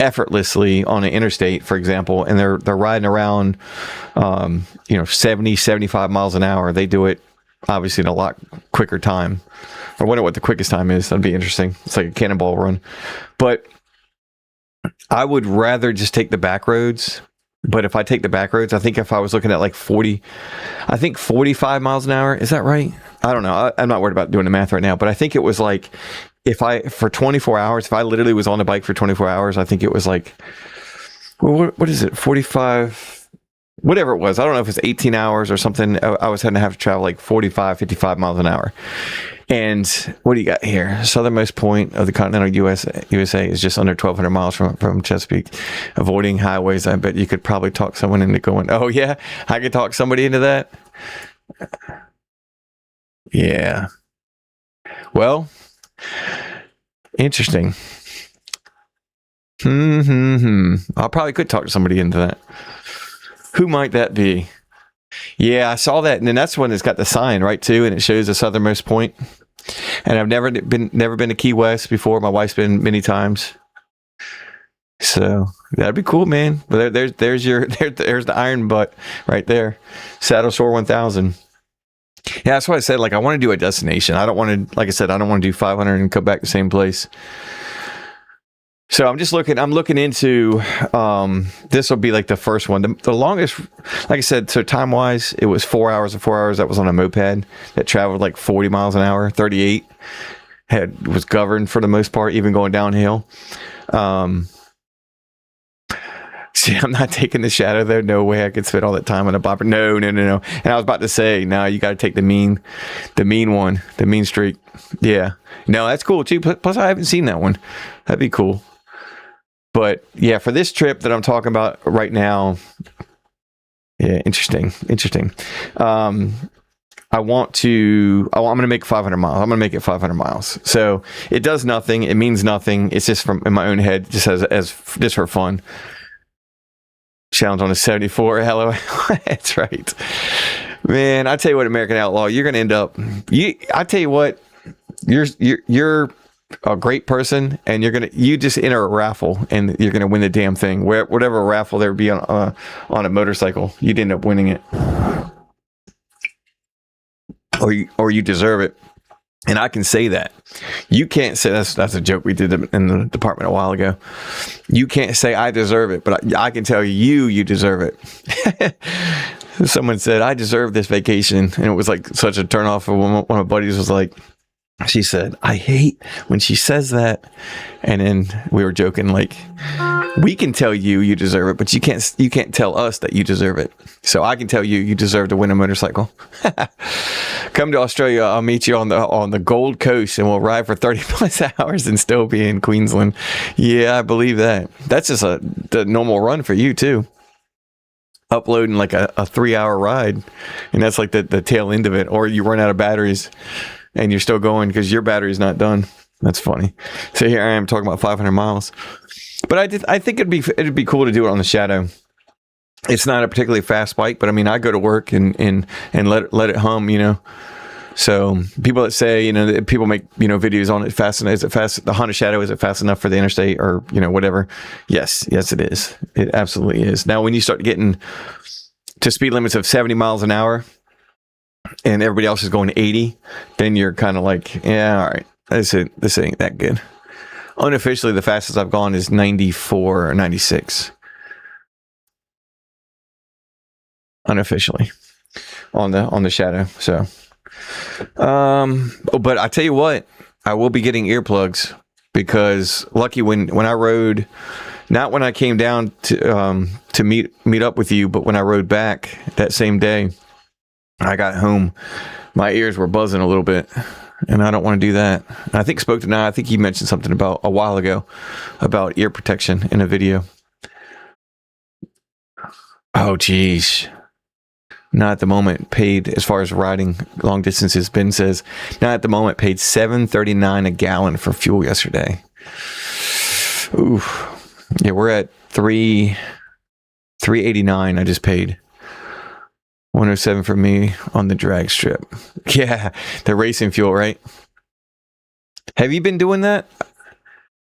S1: effortlessly on an interstate, for example, and they're riding around, 70, 75 miles an hour. They do it obviously in a lot quicker time. I wonder what the quickest time is. That'd be interesting. It's like a cannonball run. But I would rather just take the back roads. But if I take the back roads, I think if I was looking at like 45 miles an hour, is that right? I don't know. I'm not worried about doing the math right now, but I think it was like, for 24 hours, if I literally was on the bike for 24 hours, I think it was like, what is it? 45, whatever it was. I don't know if it's 18 hours or something. I was having to have to travel like 45, 55 miles an hour. And what do you got here? Southernmost point of the continental USA is just under 1,200 miles from Chesapeake. Avoiding highways, I bet you could probably talk someone into going, oh yeah, I could talk somebody into that. Yeah. Well, interesting. I probably could talk somebody into that. Who might that be? Yeah, I saw that, and then that's one that's got the sign, right, too, and it shows the southernmost point. And I've never been to Key West before. My wife's been many times, so that'd be cool, man. But there's the Iron Butt right there, Saddle Sore 1000. Yeah, that's why I said, like, I want to do a destination. I don't want to, like I said, I don't want to do 500 and come back the same place. So I'm looking into, this will be like the first one. The longest, like I said, so time wise, it was 4 hours and 4 hours. That was on a moped that traveled like 40 miles an hour, 38, was governed for the most part, even going downhill. See, I'm not taking the Shadow there. No way I could spend all that time on a bopper. No. And I was about to say, no, you got to take the mean one, the mean streak. Yeah. No, that's cool too. Plus I haven't seen that one. That'd be cool. But yeah, for this trip that I'm talking about right now, yeah, interesting. I'm going to make 500 miles. I'm going to make it 500 miles. So it does nothing. It means nothing. It's just from in my own head, just as just for fun. challenge on a 74. Hello. That's right. Man, I tell you what, American Outlaw, you're going to end up, I tell you what, you're a great person, and you just enter a raffle and you're going to win the damn thing. Whatever raffle there would be on a motorcycle, you'd end up winning it. Or you deserve it. And I can say that. You can't say that's a joke we did in the department a while ago. You can't say I deserve it, but I can tell you deserve it. Someone said I deserve this vacation, and it was like such a turnoff. One of my buddies was like, she said, I hate when she says that. And then we were joking, like, we can tell you deserve it, but you can't tell us that you deserve it. So I can tell you deserve to win a motorcycle. Come to Australia. I'll meet you on the Gold Coast, and we'll ride for 30 plus hours and still be in Queensland. Yeah, I believe that. That's just the normal run for you too. Uploading like a 3-hour ride, and that's like the tail end of it. Or you run out of batteries and you're still going because your battery's not done. That's funny. So here I am talking about 500 miles. But I think it'd be cool to do it on the Shadow. It's not a particularly fast bike, but I mean, I go to work and let it hum, you know. So people that say, you know, people make, you know, videos on it fast enough. Is it fast? The Honda Shadow, is it fast enough for the interstate, or, you know, whatever? Yes, it is. It absolutely is. Now, when you start getting to speed limits of 70 miles an hour and everybody else is going 80, then you're kind of like, yeah, all right, this ain't that good. Unofficially, the fastest I've gone is 94 or 96. Unofficially on the Shadow. So, but I tell you what, I will be getting earplugs, because lucky when I rode, not when I came down to meet up with you, but when I rode back that same day, I got home, my ears were buzzing a little bit, and I don't want to do that. And I think I think he mentioned something about a while ago about ear protection in a video. Oh, geez. Not at the moment. Paid, as far as riding long distances, Ben says, not at the moment. Paid $7.39 a gallon for fuel yesterday. Ooh. Yeah, we're at $3.89 I just paid. 107 for me on the drag strip. Yeah, the racing fuel, right? Have you been doing that?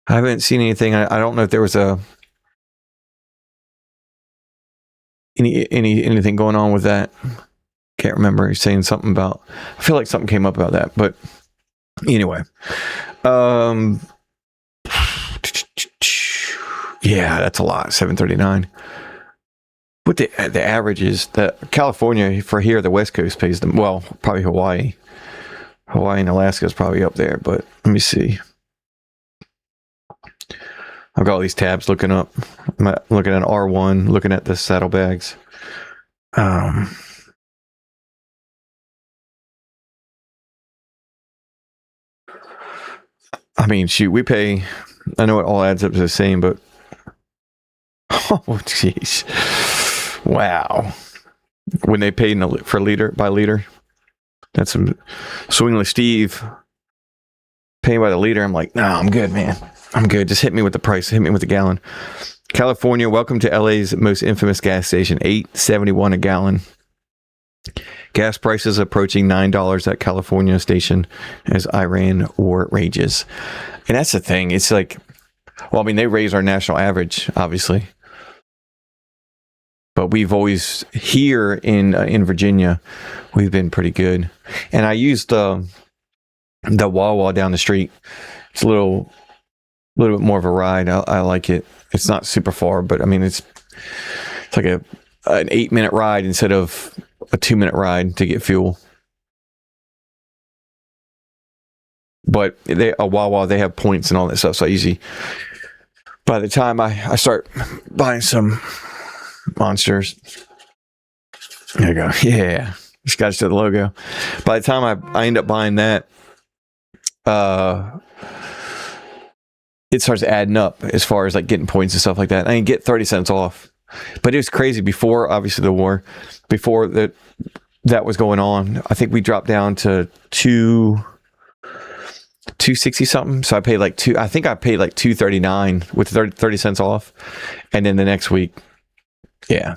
S1: I haven't seen anything. I don't know if there was anything going on with that. Can't remember. He's saying something about, I feel like something came up about that, but anyway. Yeah, that's a lot. $7.39. But the average is that California for here, the West Coast pays them. Well, probably Hawaii and Alaska is probably up there. But let me see. I've got all these tabs looking up. I'm looking at R1, looking at the saddlebags. I mean, shoot, we pay. I know it all adds up to the same, but oh, jeez. Wow. When they paid for liter by liter, that's some Swingless Steve paying by the liter. I'm like, no, I'm good, man. I'm good. Just hit me with the price. Hit me with the gallon. California, welcome to LA's most infamous gas station. $8.71 a gallon. Gas prices approaching $9 at California station as Iran war rages. And that's the thing. It's like, well, I mean, they raise our national average, obviously. But we've always, here in Virginia, we've been pretty good. And I used the Wawa down the street. It's a little bit more of a ride. I like it. It's not super far, but I mean, it's like an 8-minute ride instead of a 2-minute ride to get fuel. But a Wawa, they have points and all that stuff. So easy. By the time I start buying some Monsters. There you go. Yeah. Just got to the logo. By the time I end up buying that, it starts adding up as far as like getting points and stuff like that. I can get 30 cents off. But it was crazy before, obviously, the war. Before that was going on, I think we dropped down to 260 something. So I paid like $239 with 30 cents off. And then the next week, Yeah.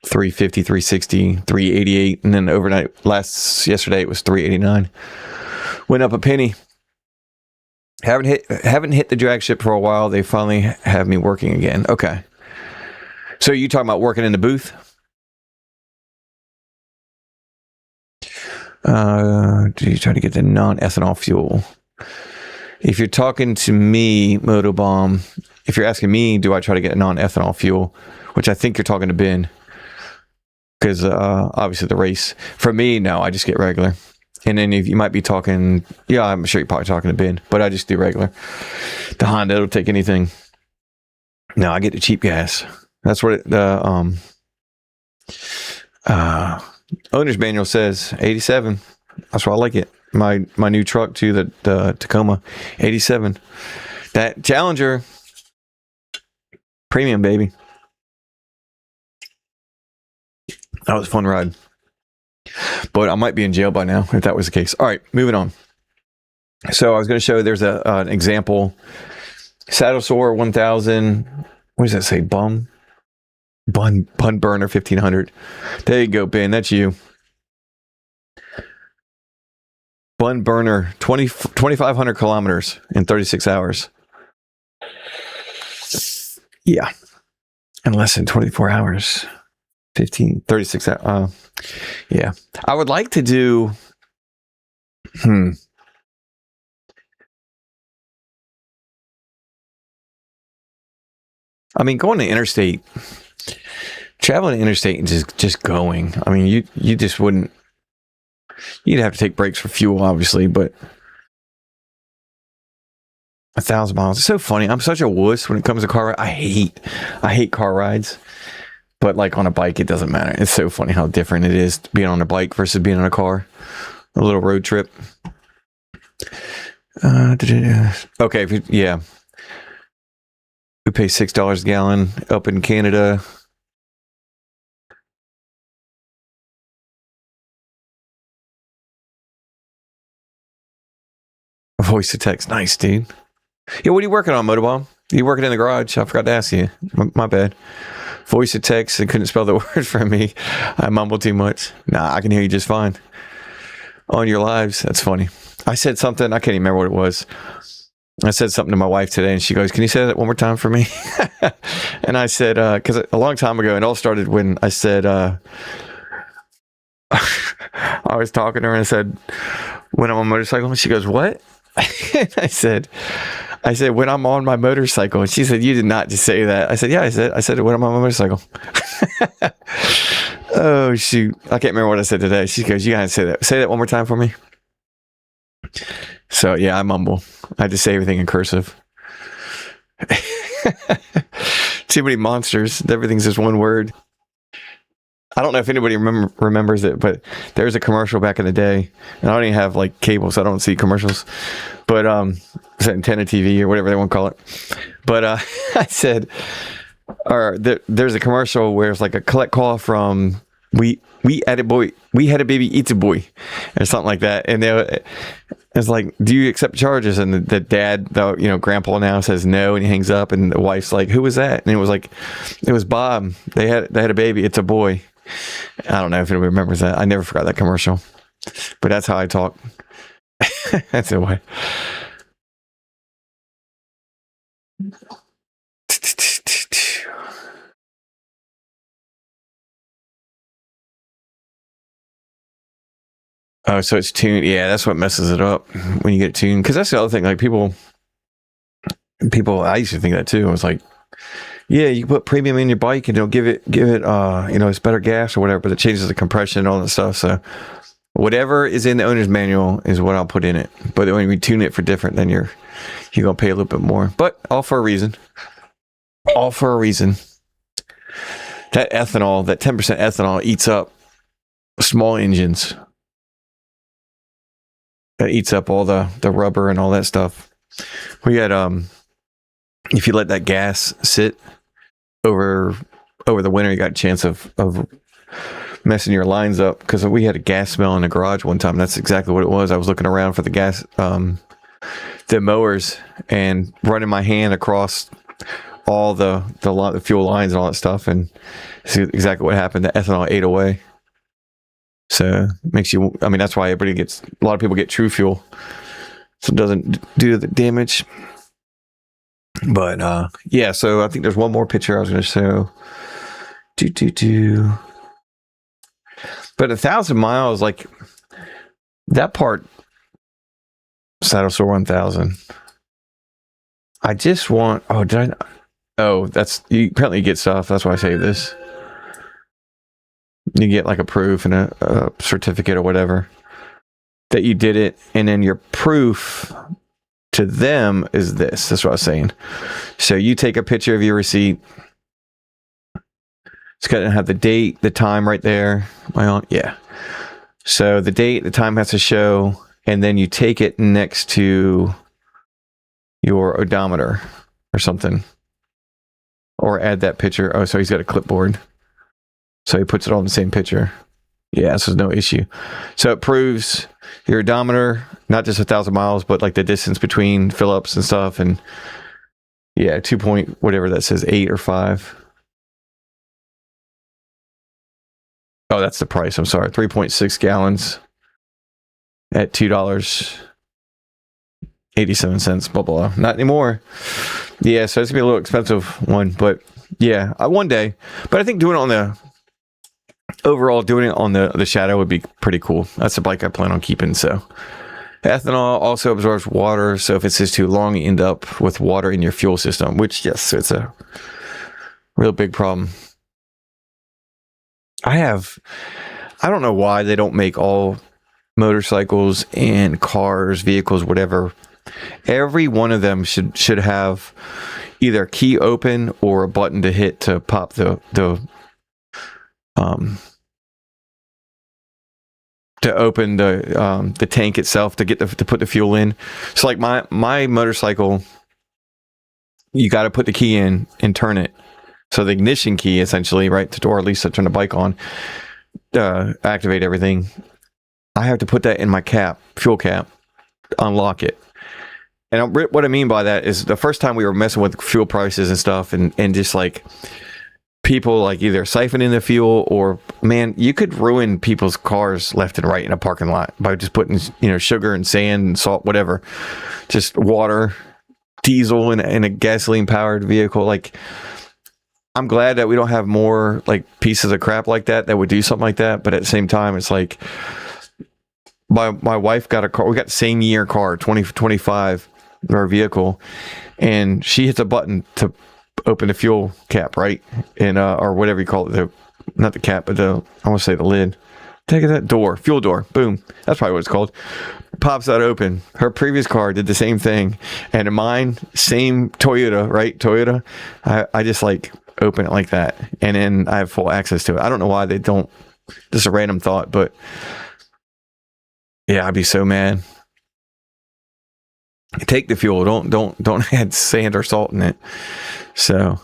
S1: 350, 360, 388, and then overnight yesterday it was 389. Went up a penny. Haven't hit the drag ship for a while. They finally have me working again. Okay. So you talking about working in the booth? Do you try to get the non-ethanol fuel? If you're talking to me, Motobomb, if you're asking me, do I try to get a non-ethanol fuel, which I think you're talking to Ben, because obviously the race. For me, no, I just get regular. And then if you might be talking, yeah, I'm sure you're probably talking to Ben, but I just do regular. The Honda will take anything. No, I get the cheap gas. That's what the owner's manual says. 87. That's why I like it. My new truck to the Tacoma, 87. That Challenger, premium, baby. That was a fun ride. But I might be in jail by now if that was the case. All right, moving on. So I was going to show there's an example. Saddle Sore 1000. What does that say? Bun Burner 1500. There you go, Ben. That's you. Bun Burner 2,500 kilometers in 36 hours. Yeah. In less than 24 hours. 36 hours. Yeah. I would like to do. I mean, going to interstate, traveling to interstate and just going. I mean, you just wouldn't. You'd have to take breaks for fuel, obviously, but 1,000 miles. It's so funny. I'm such a wuss when it comes to car rides. I hate car rides, but like on a bike, it doesn't matter. It's so funny how different it is being on a bike versus being on a car. A little road trip. Okay, yeah. We pay $6 a gallon up in Canada. Voice to text. Nice, dude. Yeah, what are you working on, Motobomb? You working in the garage? I forgot to ask you. My bad. Voice to text. I couldn't spell the word for me. I mumbled too much. Nah, I can hear you just fine. On your lives. That's funny. I said something. I can't even remember what it was. I said something to my wife today, and she goes, "Can you say that one more time for me?" And I said, because a long time ago, it all started when I said, I was talking to her, and I said, "When I'm on a motorcycle," and she goes, "What?" And I said, "When I'm on my motorcycle," and she said, "You did not just say that." I said, "Yeah, I said it when I'm on my motorcycle." Oh, shoot. I can't remember what I said today. She goes, "You gotta say that. Say that one more time for me." So, yeah, I mumble. I just say everything in cursive. Too many monsters. Everything's just one word. I don't know if anybody remembers it, but there's a commercial back in the day. And I don't even have like cable, so I don't see commercials. But it's antenna TV or whatever they want to call it. But I said, there's a commercial where it's like a collect call from we had a boy, we had a baby, eats a boy, or something like that. And it's like, "Do you accept charges?" And the dad, grandpa now says no, and he hangs up. And the wife's like, "Who was that?" And it was like, "It was Bob. They had a baby. It's a boy." I don't know if anybody remembers that. I never forgot that commercial, but that's how I talk. That's the way. Oh, so it's tuned. Yeah, that's what messes it up when you get it tuned. Because that's the other thing. Like people, I used to think that too. I was like, yeah, you put premium in your bike and it'll give it, it's better gas or whatever, but it changes the compression and all that stuff. So whatever is in the owner's manual is what I'll put in it. But when we tune it for different, then you're gonna pay a little bit more. But all for a reason. All for a reason. That ethanol, that 10% ethanol, eats up small engines. That eats up all the rubber and all that stuff. We had if you let that gas sit over the winter, you got a chance of messing your lines up, because we had a gas smell in the garage one time. That's exactly what it was. I was looking around for the gas, the mowers, and running my hand across all the fuel lines and all that stuff, and see exactly what happened. The ethanol ate away. So it makes you, I mean, that's why a lot of people get True Fuel, so it doesn't do the damage. But yeah, so I think there's one more picture I was going to show. But 1,000 miles, like that part, Saddle Store 1000. I just want, that's, you apparently get stuff. That's why I saved this. You get like a proof and a certificate or whatever that you did it. And then your proof to them is this. That's what I was saying. So you take a picture of your receipt. It's got to have the date, the time right there. Yeah. So the date, the time has to show, and then you take it next to your odometer or something, or add that picture. Oh, so he's got a clipboard, so he puts it all in the same picture. Yeah, so there's no issue. So it proves your odometer, not just 1,000 miles, but like the distance between fill-ups and stuff. And yeah, 2 point whatever that says, 8 or 5. Oh, that's the price. I'm sorry. 3.6 gallons at $2.87. Blah, blah, blah. Not anymore. Yeah, so it's going to be a little expensive one. But yeah, one day. But I think doing it on the Shadow would be pretty cool. That's the bike I plan on keeping. So ethanol also absorbs water. So if it sits too long, you end up with water in your fuel system, which, yes, it's a real big problem. I don't know why they don't make all motorcycles and cars, vehicles, whatever. Every one of them should have either a key open or a button to hit to pop to open the tank itself to get to put the fuel in. So like my motorcycle, you got to put the key in and turn it. So the ignition key, essentially, right, or at least to turn the bike on, activate everything. I have to put that in my fuel cap, unlock it. And what I mean by that is the first time we were messing with fuel prices and stuff, and just like people like either siphoning the fuel, or man, you could ruin people's cars left and right in a parking lot by just putting sugar and sand and salt, whatever, just water, diesel in a gasoline powered vehicle. Like, I'm glad that we don't have more like pieces of crap like that would do something like that. But at the same time, it's like my wife got a car. We got the same year car, 2025, our vehicle, and she hits a button to open the fuel cap, right? And or whatever you call it, not the cap, but I want to say the lid. Take that door, fuel door, boom. That's probably what it's called. Pops that open. Her previous car did the same thing, and in mine, same Toyota, right? Toyota. I just like open it like that, and then I have full access to it. I don't know why they don't. Just a random thought, but yeah, I'd be so mad. Take the fuel. Don't add sand or salt in it. So,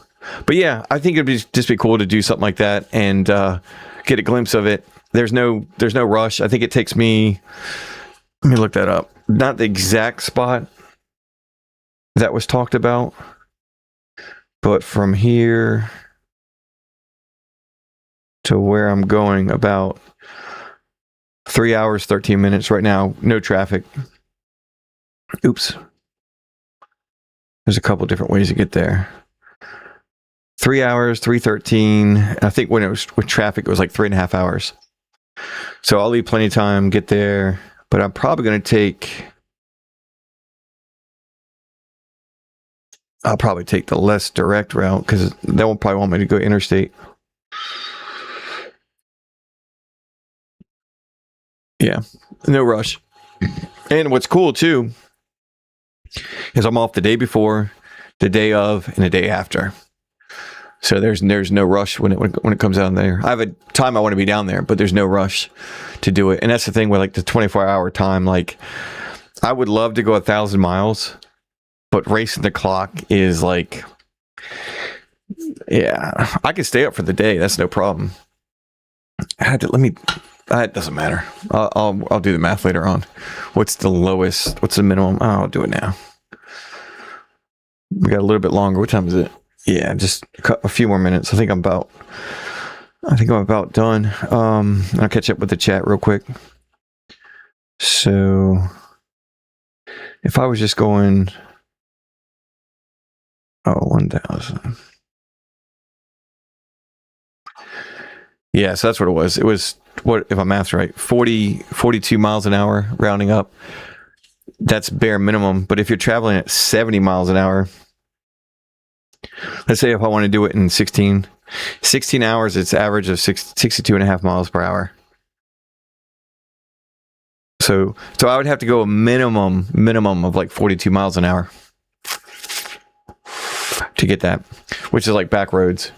S1: but yeah, I think it'd just be cool to do something like that and get a glimpse of it. There's no rush. I think it takes me. Let me look that up. Not the exact spot that was talked about, but from here to where I'm going, about 3 hours, 13 minutes right now. No traffic. Oops. There's a couple different ways to get there. 3 hours, 3:13. I think when it was with traffic, it was like 3.5 hours. So I'll leave plenty of time, get there, but I'm probably going to take. I'll probably take the less direct route because they will probably want me to go interstate. Yeah, no rush. And what's cool too is I'm off the day before, the day of, and the day after. So there's no rush when it comes down there. I have a time I want to be down there, but there's no rush to do it. And that's the thing with like the 24-hour time. Like, I would love to go 1,000 miles, but racing the clock is like, yeah, I could stay up for the day. That's no problem. It doesn't matter. I'll do the math later on. What's the lowest? What's the minimum? Oh, I'll do it now. We got a little bit longer. What time is it? yeah, just a few more minutes. I think I'm about done. I'll catch up with the chat real quick. So if I was just going, 1,000. Yeah, so that's what it was. It was, what if my math's right, 42 miles an hour, rounding up. That's bare minimum. But if you're traveling at 70 miles an hour, let's say if I want to do it in 16 hours, it's average of 62 and a half miles per hour. So I would have to go a minimum of like 42 miles an hour to get that, which is like back roads.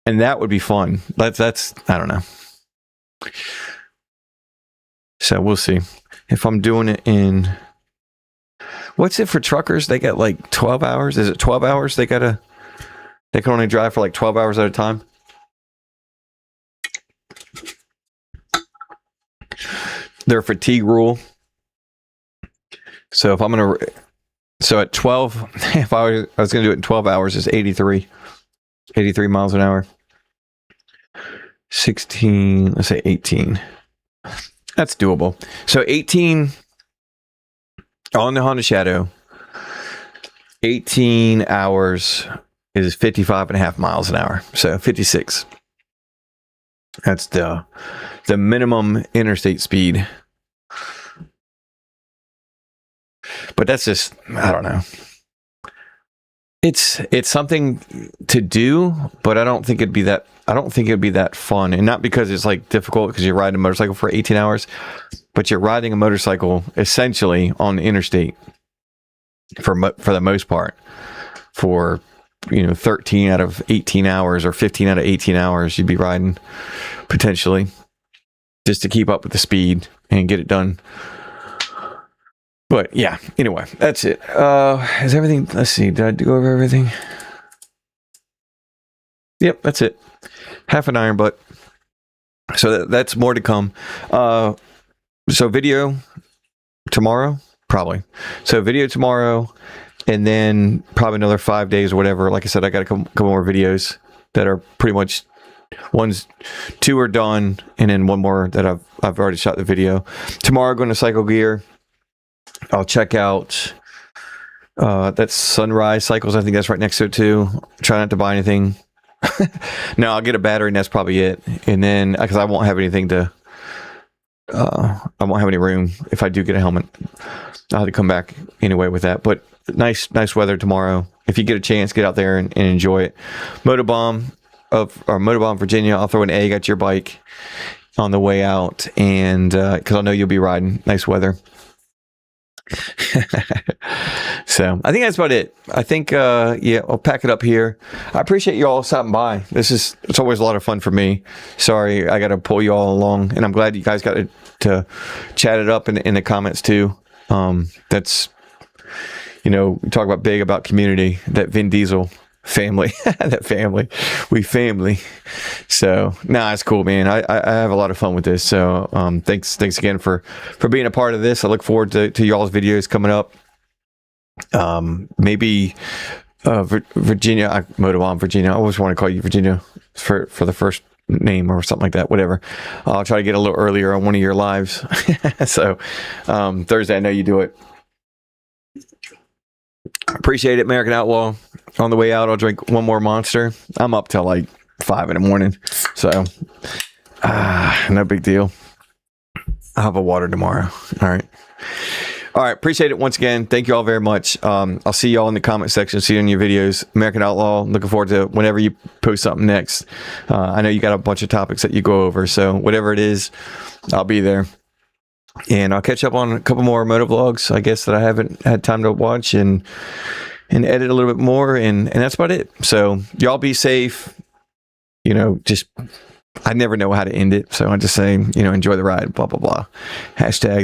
S1: And that would be fun. That's I don't know. So we'll see. If I'm doing it in, what's it for truckers? They get like 12 hours. Is it 12 hours? They can only drive for like 12 hours at a time. Their fatigue rule. So if I'm going to, so at 12, if I was going to do it in 12 hours, it's 83 miles an hour. 16, let's say 18. That's doable. So 18 on the Honda Shadow, 18 hours is 55 and a half miles an hour. So 56. That's the minimum interstate speed. But that's just, I don't know. It's something to do, but I don't think it'd be that fun. And not because it's like difficult because you're riding a motorcycle for 18 hours, but you're riding a motorcycle essentially on the interstate for the most part for 13 out of 18 hours or 15 out of 18 hours you'd be riding potentially just to keep up with the speed and get it done. But yeah, anyway, that's it. Is everything, let's see, did I go over everything? Yep, that's it. Half an iron butt. So that's more to come. So video tomorrow, probably. So video tomorrow, and then probably another 5 days or whatever. Like I said, I got a couple more videos that are pretty much, two are done, and then one more that I've already shot the video. Tomorrow, going to Cycle Gear. I'll check out that's Sunrise Cycles. I think that's right next to it too. Try not to buy anything. No, I'll get a battery and that's probably it. And then, because I won't have anything to, I won't have any room if I do get a helmet. I'll have to come back anyway with that. But nice weather tomorrow. If you get a chance, get out there and enjoy it. Motobomb, Virginia. I'll throw an egg at your bike on the way out, and because I know you'll be riding. Nice weather. So I think that's about it. I think yeah, I'll pack it up here. I appreciate you all stopping by. It's always a lot of fun for me. Sorry I got to pull you all along, and I'm glad you guys got to chat it up in the comments too. That's, we talk about big about community, that Vin Diesel family. we family. So it's cool, man. I have a lot of fun with this. So thanks again for being a part of this. I look forward to y'all's videos coming up. Maybe Virginia, Motobomb Virginia. I always want to call you Virginia for the first name or something like that. Whatever. I'll try to get a little earlier on one of your lives. So Thursday, I know you do it. Appreciate it, American Outlaw. On the way out, I'll drink one more Monster. I'm up till like 5 in the morning, so no big deal. I'll have a water tomorrow. All right. Appreciate it once again. Thank you all very much. I'll see you all in the comment section. See you in your videos. American Outlaw. Looking forward to whenever you post something next. I know you got a bunch of topics that you go over, so whatever it is, I'll be there. And I'll catch up on a couple more motovlogs, I guess, that I haven't had time to watch and edit a little bit more, and that's about it. So y'all be safe. Just I never know how to end it, so I just say, enjoy the ride, blah blah blah. #